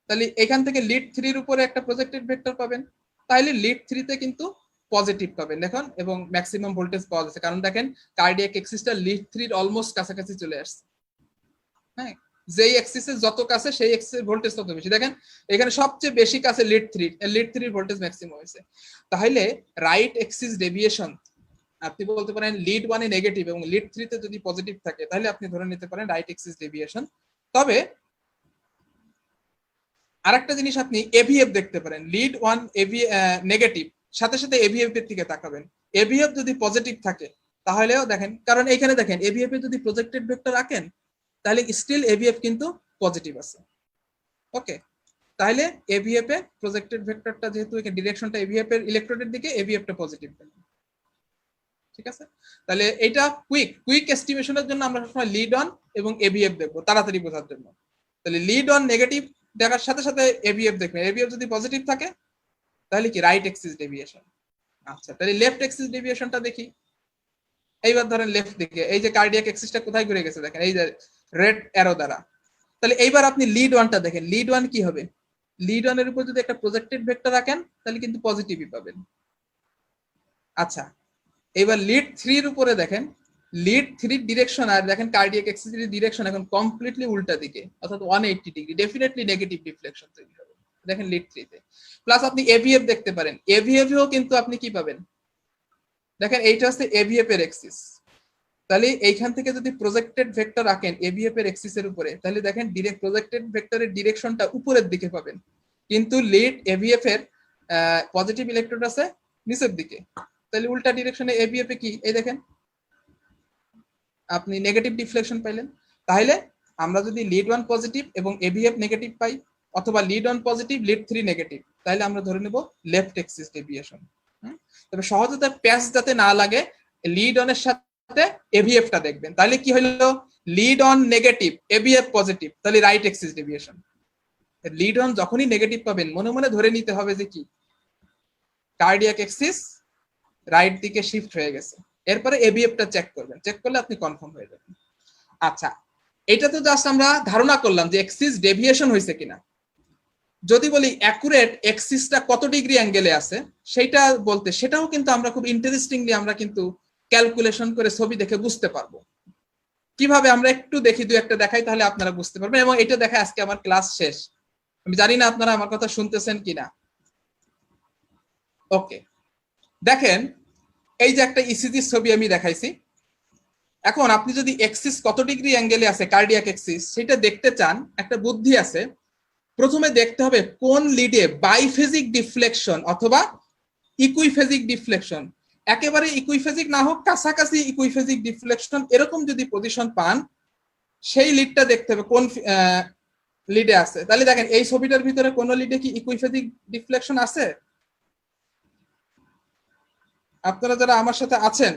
তাহলে এখান থেকে লিড 3 এর উপরে একটা প্রজেক্টেড ভেক্টর পাবেন, তাহলে লিড 3 তে কিন্তু পজিটিভ পাবেন দেখুন, এবং ম্যাক্সিমাম ভোল্টেজ পাওয়া যাচ্ছে, কারণ দেখেন কার্ডিয়াক এক্সিসটা লিড 3 এর অলমোস্ট কাছাকাছি চলে আসছে। হ্যাঁ, যেই এক্সিসের যত কাছে সেই এক্সিসের ভোল্টেজ তত বেশি, দেখেন এখানে সবচেয়ে বেশি কাছে লিড 3 ভোল্টেজ ম্যাক্সিমাম হয়েছে। তাহলে রাইট এক্সিস ডেভিয়েশন আপনি বলতে পারেন লিড 1 এ নেগেটিভ এবং লিড 3 তে যদি পজিটিভ থাকে তাহলে আপনি ধরে নিতে পারেন রাইট এক্সিস ডেভিয়েশন। তবে আরেকটা জিনিস আপনি এভিএফ দেখতে পারেন, লিড 1 নেগেটিভ, সাথে সাথে এভিএফ এর দিকে তাকাবেন, এভিএফ যদি পজিটিভ থাকে তাহলেও দেখেন, কারণ এখানে দেখেন এভিএফ এ যদি প্রজেক্টেড ভেক্টর আঁকেন তাহলে স্টিল এভিএফ কিন্তু পজিটিভ আছে। ওকে, তাহলে এভিএফ এ প্রজেক্টেড ভেক্টরটা যেহেতু এখানে ডিরেকশনটা এভিএফ এর ইলেকট্রোডের দিকে, এভিএফটা পজিটিভ পেলাম। ঠিক আছে, তাহলে এটা কুইক এস্টিমেশনের জন্য আমরা সবসময় লিড অন এবং এভিএফ দেখবো তাড়াতাড়ি বোঝার জন্য। তাহলে লিড অন নেগেটিভ দেখার সাথে সাথে এভিএফ দেখবেন, এভিএফ যদি পজিটিভ থাকে তাহলে কি রাইট এক্সিস ডেভিয়েশন। আচ্ছা, তাহলে লেফট এক্সিস ডেভিয়েশনটা দেখি। এইবার ধরেন লেফট দিকে এই যে কার্ডিয়াক এক্সিসটা কোথায় ঘুরে গেছে দেখেন এই যে রেড অ্যারো দ্বারা। তাহলে এইবার আপনি লিড ওয়ানটা দেখেন, লিড ওয়ান কি হবে, লিড ওয়ানের উপর যদি একটা প্রজেক্টেড ভেক্টর রাখেন তাহলে কিন্তু পজিটিভই পাবেন। আচ্ছা, এবার লিড 3 এর উপরে দেখেন, লিড 3 ডিরেকশন আর দেখেন কার্ডিয়াক এক্সিসের ডিরেকশন এখন কমপ্লিটলি উল্টা দিকে, অর্থাৎ 180 ডিগ্রি, ডেফিনেটলি নেগেটিভ ডিফ্লেকশন তৈরি হবে দেখেন লিড 3 তে। প্লাস আপনি এভিএফ দেখতে পারেন, এভিএফ এও কিন্তু আপনি কি পাবেন দেখেন, এইটা হচ্ছে এভিএফ এর এক্সিস। তাহলে এইখান থেকে যদি প্রজেক্টেড ভেক্টর রাখেন এভিএফ এর এক্সিসের উপরে, তাহলে দেখেন ডিরেক্ট প্রজেক্টেড ভেক্টরের ডিরেকশনটা উপরের দিকে পাবেন, কিন্তু লিড এভিএফ এর পজিটিভ ইলেকট্রোড আছে নিচের দিকে, তাহলে উল্টা ডিরেকশনে এভিএফ এ কি এই দেখেন আপনি নেগেটিভ ডিফ্লেকশন পাইলেন। তাহলে আমরা যদি লিড 1 পজিটিভ এবং এভিএফ নেগেটিভ পাই, অথবা লিড 1 পজিটিভ লিড 3 নেগেটিভ, তাহলে আমরা ধরে নেব লেফট এক্সিস ডেভিয়েশন। তবে সহজতে প্যাচ যাতে না লাগে, লিড অনের সাথে এভিএফটা দেখবেন, তাহলে কি হলো lead one negative AVF positive, তাহলে right axis deviation. Lead on যখনই নেগেটিভ পাবেন মনে মনে ধরে নিতে হবে যে কি কার্ডিয়াক এক্সিস রাইট দিকে শিফট হয়ে গেছে, এরপরে এভিএফটা চেক করবেন, চেক করলে আপনি কনফার্ম হয়ে যাবেন। আচ্ছা, এটা তো জাস্ট আমরা ধারণা করলাম যে এক্সিস ডেভিয়েশন হয়েছে কিনা। যদি বলি অ্যাকুরেট এক্সিসটা কত ডিগ্রি অ্যাঙ্গেলে আছে সেটা বলতে, সেটাও কিন্তু আমরা খুব ইন্টারেস্টিংলি আমরা কিন্তু ক্যালকুলেশন করে ছবি দেখে বুঝতে পারবো। কিভাবে আমরা একটু দেখি, দুই একটা দেখাই তাহলে আপনারা বুঝতে পারবেন, এবং এটা দেখা আজকে আমার ক্লাস শেষ। আমি জানি না আপনারা আমার কথা শুনতেছেন কিনা। ওকে, দেখেন এই যে একটা ইসিজি ছবি আমি দেখাইছি। এখন আপনি যদি এক্সিস কত ডিগ্রি অ্যাঙ্গেলে আছে কার্ডিয়াক এক্সিস সেটা দেখতে চান, একটা বুদ্ধি আছে। প্রথমে দেখতে হবে কোন লিডে বাইফেজিক ডিফ্লেকশন অথবা ইকুইফেজিক ডিফ্লেকশন, একেবারে ইকুইফেজিক না হোক কাছাকাছি ইকুইফেজিক ডিফ্লেকশন এরকম যদি পজিশন পান সেই লিডটা দেখতে হবে কোন লিডে আছে। তাহলে দেখেন এই ছবিটার ভিতরে কোন লিডে কি ইকুইফেজিক ডিফ্লেকশন আছে? আপনারা যারা আমার সাথে আছেন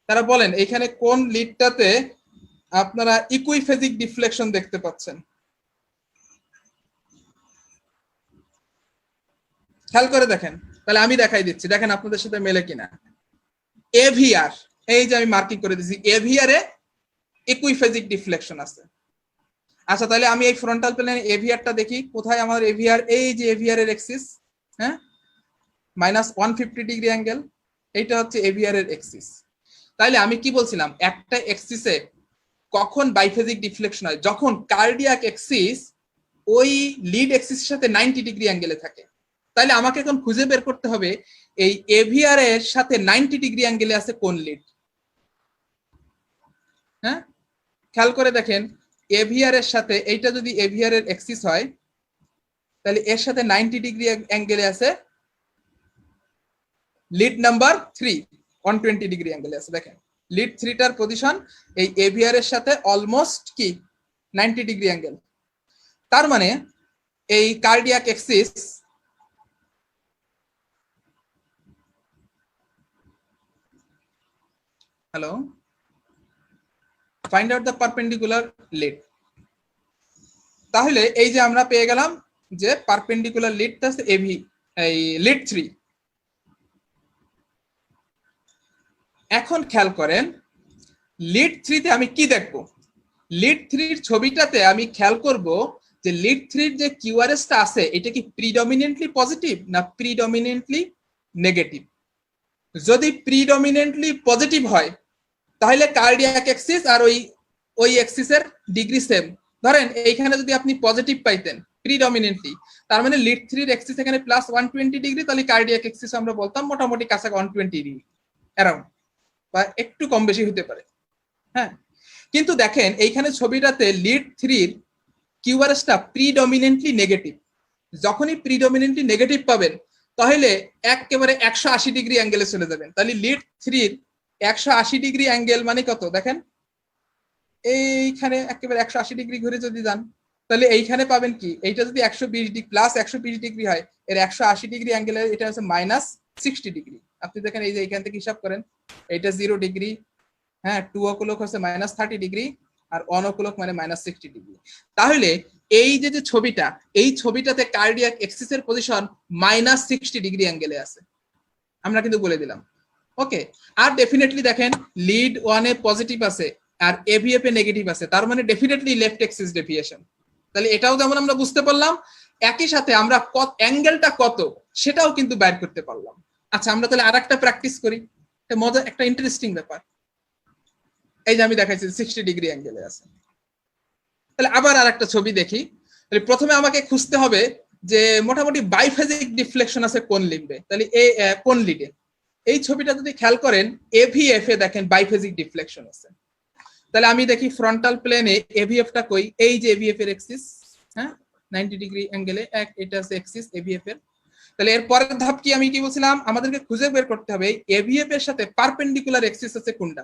তারা বলেন এইখানে কোন লিডটাতে আপনারা ইকুইফেজিক ডিফ্লেকশন দেখতে পাচ্ছেন? খেয়াল করে দেখেন, তাহলে আমি দেখাই দিচ্ছি, দেখেন আপনাদের সাথে মেলে কিনা। এভিআর, এই যে আমি মার্কিং করে দিচ্ছি, এভিআর এ ইকুইফেজিক ডিফ্লেকশন আছে। আচ্ছা, তাহলে আমি এই ফ্রন্টাল প্লেনে এভিআরটা দেখি, কোথায় আমার এভিআর? এই যে এভিআর এর এক্সিস, হ্যাঁ, -150 ডিগ্রি অ্যাঙ্গেল, এইটা হচ্ছে এভিআর এর এক্সিস। তাহলে আমি কি বলছিলাম, একটা এক্সিসে কখন বাইফেজিক ডিফ্লেকশন হয়? যখন কার্ডিয়াক এক্সিস ওই লিড এক্সিসের সাথে 90 ডিগ্রি অ্যাঙ্গেলে থাকে। তাহলে আমাকে এখন খুঁজে বের করতে হবে এই এভিআর এর সাথে 90 ডিগ্রি অ্যাঙ্গেলে আছে কোন লিড। হ্যাঁ, খেয়াল করে দেখেন, এভিআর এর সাথে, এইটা যদি এভিআর এর এক্সিস হয় তাহলে এর সাথে 90 ডিগ্রি অ্যাঙ্গেলে আছে লিড নাম্বার 3, 120 ডিগ্রি অ্যাঙ্গেলে আছে। দেখেন লিড 3টার পজিশন এই এভিআর এর সাথে অলমোস্ট কি 90 ডিগ্রি অ্যাঙ্গেল। তার মানে এই cardiac axis, hello, find out the perpendicular lead. তাহলে এই যে আমরা পেয়ে গেলাম যে পারপেন্ডিকুলার লিডটা আছে এভি, এই লিড 3। এখন খেয়াল করেন লিড 3 তে আমি কি দেখব? লিড 3 এর ছবিটাতে আমি খেয়াল করব যে লিড 3 এর যে কিউআরএসটা আছে এটা কি প্রিডমিনেন্টলি পজিটিভ না প্রিডমিনেন্টলি নেগেটিভ। যদি প্রিডমিনেন্টলি পজিটিভ হয় তাহলে কার্ডিয়াক এক্সিস আর ওই এক্সিসের ডিগ্রি সেম। ধরেন এইখানে যদি আপনি পজিটিভ পাইতেন প্রিডমিনেন্টলি, তার মানে লিড 3 এর এক্সিস এখানে +120 ডিগ্রি, তাহলে কার্ডিয়াক এক্সিস আমরা বলতাম মোটামুটি কাছাকাছি 120 ডিগ্রি অ্যারাউন্ড, বা একটু কম বেশি হতে পারে। হ্যাঁ, কিন্তু দেখেন এইখানে ছবিটাতে লিড 3 এর কিউআরএসটা প্রিডমিনেন্টলি নেগেটিভ। যখনই প্রিডমিনেন্টলি নেগেটিভ পাবেন তাহলে একেবারে 180 ডিগ্রি অ্যাঙ্গেলে চলে যাবেন। তাহলে লিড 3 এর 180 ডিগ্রি অ্যাঙ্গেল মানে কত? দেখেন এইখানে একেবারে 180 ডিগ্রি ঘুরে যদি যান তাহলে এইখানে পাবেন কি, এইটা যদি 120 ডিগ্রি +120 ডিগ্রি হয়, এর 180 ডিগ্রি অ্যাঙ্গেলে এটা হচ্ছে -60 ডিগ্রি। আপনি দেখেন এই যে এইখান থেকে হিসাব করেন, এইটা 0 ডিগ্রি, হ্যাঁ, 2 o'clock হচ্ছে -30 ডিগ্রি, আর 1 o'clock মানে -60 ডিগ্রি। তাহলে এই যে ছবিটা, এই ছবিটাতে কার্ডিয়াক এক্সিসের পজিশন -60 ডিগ্রি অ্যাঙ্গেলে আছে, আমরা কিন্তু বলে দিলাম। ওকে, আর ডেফিনেটলি দেখেন লিড 1 এ পজিটিভ আছে আর এভিএফ এ নেগেটিভ আছে, তার মানে ডেফিনেটলি লেফট এক্সিস ডেভিয়েশন। তাহলে এটাও যেমন আমরা বুঝতে পারলাম, একই সাথে আমরা অ্যাঙ্গেলটা কত সেটাও কিন্তু বের করতে পারলাম। আচ্ছা, আমরা তাহলে আরেকটা প্র্যাকটিস করি, মজা একটা ইন্টারেস্টিং ব্যাপার। এই যে আমি দেখাইছি 60 ডিগ্রি অ্যাঙ্গেলে আছে। তাহলে আবার আরেকটা ছবি দেখি। তাহলে প্রথমে আমাকে খুঁজতে হবে যে মোটামুটি বাইফেজিক ডিফ্লেকশন আছে কোন লিডে। তাহলে কোন লিডে? এই ছবিটা যদি খেয়াল করেন এভিএফ এ দেখেন বাইফেজিক ডিফ্লেকশন আছে। তাহলে আমি দেখি ফ্রন্টাল প্লেনে এভিএফটা কই, এই যে এভিএফ এর এক্সিস, হ্যাঁ, 90 ডিগ্রি অ্যাঙ্গেলে এটা আছে এক্সিস এভিএফ এর। তাহলে এর পরের ধাপ কি, আমি কি বলছিলাম, আমাদেরকে খুঁজে বের করতে হবে এভিএফ এর সাথে পারপেন্ডিকুলার এক্সিস আছে কোনটা।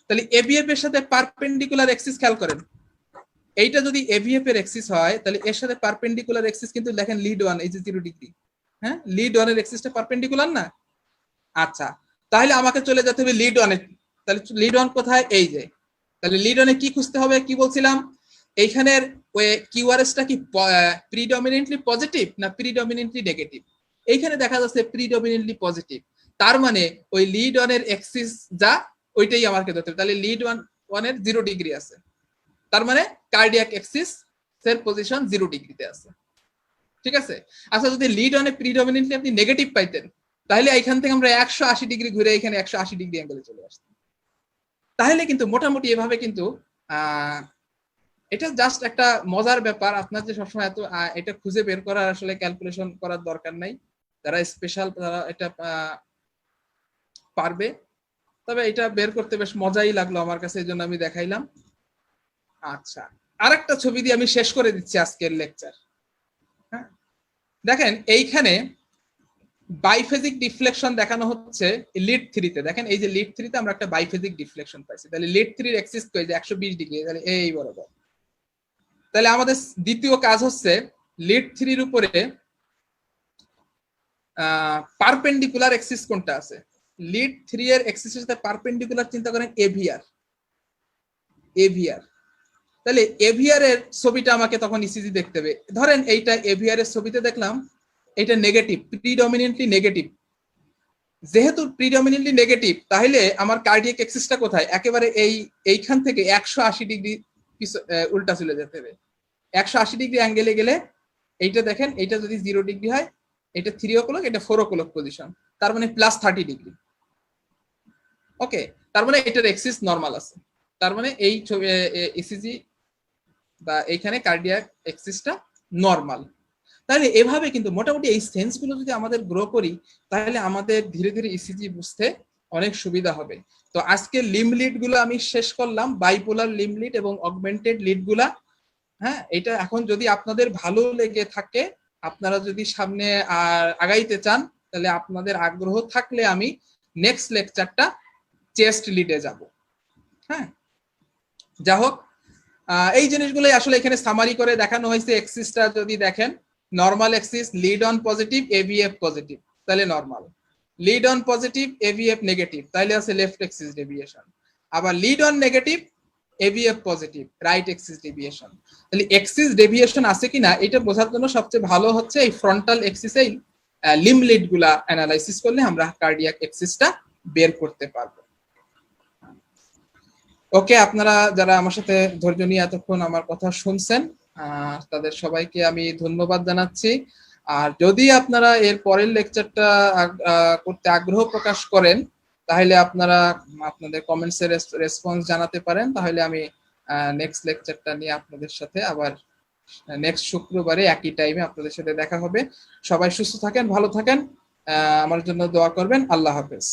তাহলে এভিএফ এর সাথে পারপেন্ডিকুলার এক্সিস খেয়াল করেন, এইটা যদি এভিএফ এর এক্সিস হয় তাহলে এর সাথে পারপেন্ডিকুলার এক্সিস কিন্তু দেখেন লিড 1, এই যে 0 ডিগ্রি, হ্যাঁ, লিড 1 এর এক্সিসটা পারপেন্ডিকুলার না। আচ্ছা, তাহলে আমাকে চলে যেতে হবে লিড 1 এ। তাহলে লিড 1 কোথায়? এই যে। তাহলে লিড 1 এ কি খুঁজতে হবে, কি বলছিলাম, এইখানের ওই কিউআরএসটা কি প্রিডমিনেন্টলি পজিটিভ না প্রিডমিনেন্টলি নেগেটিভ? এইখানে দেখা যাচ্ছে প্রিডমিনেন্টলি পজিটিভ, তার মানে ওই লিড 1 এর এক্সিস যা ওইটাই আমাকে ধরতে হবে। তাহলে লিড 1 এর 0 ডিগ্রি আছে, তার মানে কার্ডিয়াক এক্সিস এর পজিশন 0 ডিগ্রিতে আছে। ঠিক আছে। আচ্ছা, যদি লিড 1 এ প্রিডমিনেন্টলি আপনি নেগেটিভ পাইতেন তাহলে এখান থেকে আমরা 180 ডিগ্রি ঘুরে এখানে 180 ডিগ্রি অ্যাঙ্গেলে চলে আসতাম। তাহলে কিন্তু মোটামুটি এভাবে কিন্তু এটা জাস্ট একটা মজার ব্যাপার। আপনার যে সবসময় এত এটা খুঁজে বের করার আসলে ক্যালকুলেশন করার দরকার নাই, যারা স্পেশাল তারা এটা পারবে। তবে এটা বের করতে বেশ মজাই লাগলো আমার কাছে, এই জন্য আমি দেখাইলাম। আচ্ছা, আরেকটা ছবি দিয়ে আমি শেষ করে দিচ্ছি আজকের লেকচার। দেখেন এইখানে বাইফেজিক ডিফ্লেকশন দেখানো হচ্ছে লিড 3 তে। দেখেন এই যে লিড 3 তে আমরা একটা বাইফেজিক ডিফ্লেকশন পাইছি, তাহলে লিড 3 এর এক্সিস কই যে 120 ডিগ্রি, তাহলে এই বরাবর। তাহলে আমাদের দ্বিতীয় কাজ হচ্ছে লিড 3 এর উপরে পারপেন্ডিকুলার এক্সিস কোনটা আছে। লিড 3 এর এক্সিসের সাথে পারপেন্ডিকুলার চিন্তা করেন এভিআর। তাহলে এভিআর এর ছবিটা আমাকে তখন ইসিজি দেখতে হবে। ধরেন এইটা এভিআর এর ছবিতে দেখলাম এটা নেগেটিভ, প্রিডমিনেন্টলি নেগেটিভ। যেহেতু প্রিডমিনেন্টলি নেগেটিভ, তাহলে আমার কার্ডিয়াক এক্সিসটা কোথায়, একেবারে এইখান থেকে 180 ডিগ্রি উল্টা চলে যেতে হবে। 180 ডিগ্রি অ্যাঙ্গেলে গেলে এইটা দেখেন, এইটা যদি 0 ডিগ্রি হয়, এটা 3 o'clock, এটা 4 o'clock পজিশন, তার মানে +30 ডিগ্রি। ওকে, তার মানে এটার এক্সিস নরমাল আছে, তার মানে এই ইসিজি বা এইখানে কার্ডিয়াক এক্সিসটা নরমাল। তাহলে এভাবে কিন্তু মোটামুটি এই সেন্সগুলো যদি আমাদের গ্রো করি, তাহলে আমাদের ধীরে ধীরে ইসিজি বুঝতে অনেক সুবিধা হবে। তো আজকে লিম্ব লিড গুলো আমি শেষ করলাম, বাইপোলার লিম্ব লিড এবং অগমেন্টেড লিড গুলা। হ্যাঁ, এটা এখন যদি আপনাদের ভালো লেগে থাকে, আপনারা যদি সামনে আগাইতে চান, তাহলে আপনাদের আগ্রহ থাকলে আমি নেক্সট লেকচারটা চেস্ট লিডে যাব। হ্যাঁ, যা হোক, এই জিনিসগুলো আসলে এখানে সামারি করে দেখানো হয়েছে। এক্সিসটা যদি দেখেন, normal axis lead one positive, AVF positive, তাহলে normal. Lead one positive, AVF negative, তাহলে আছে লেফট এক্সিস ডেভিয়েশন। আবার lead one negative, AVF positive, right axis deviation. তাহলে এক্সিস ডেভিয়েশন আছে কিনা এটা বোঝার জন্য সবচেয়ে ভালো হচ্ছে এই ফ্রন্টাল এক্সিসে লিম্ব লিড গুলা অ্যানালাইসিস করলে আমরা কার্ডিয়াক এক্সিসটা বের করতে পারবো। ওকে, আপনারা যারা আমার সাথে ধৈর্য নিয়ে এতক্ষণ আমার কথা শুনছেন, তাদের সবাইকে আমি ধন্যবাদ জানাচ্ছি। আর যদি আপনারা এর পরের লেকচারটা করতে আগ্রহ প্রকাশ করেন, তাহলে আপনারা আপনাদের কমেন্টসে রেসপন্স জানাতে পারেন। তাহলে আমি নেক্সট লেকচারটা নিয়ে আপনাদের সাথে আবার নেক্সট শুক্রবারে একই টাইমে আপনাদের সাথে দেখা হবে। সবাই সুস্থ থাকেন, ভালো থাকেন, আমার জন্য দোয়া করবেন। আল্লাহ হাফেজ।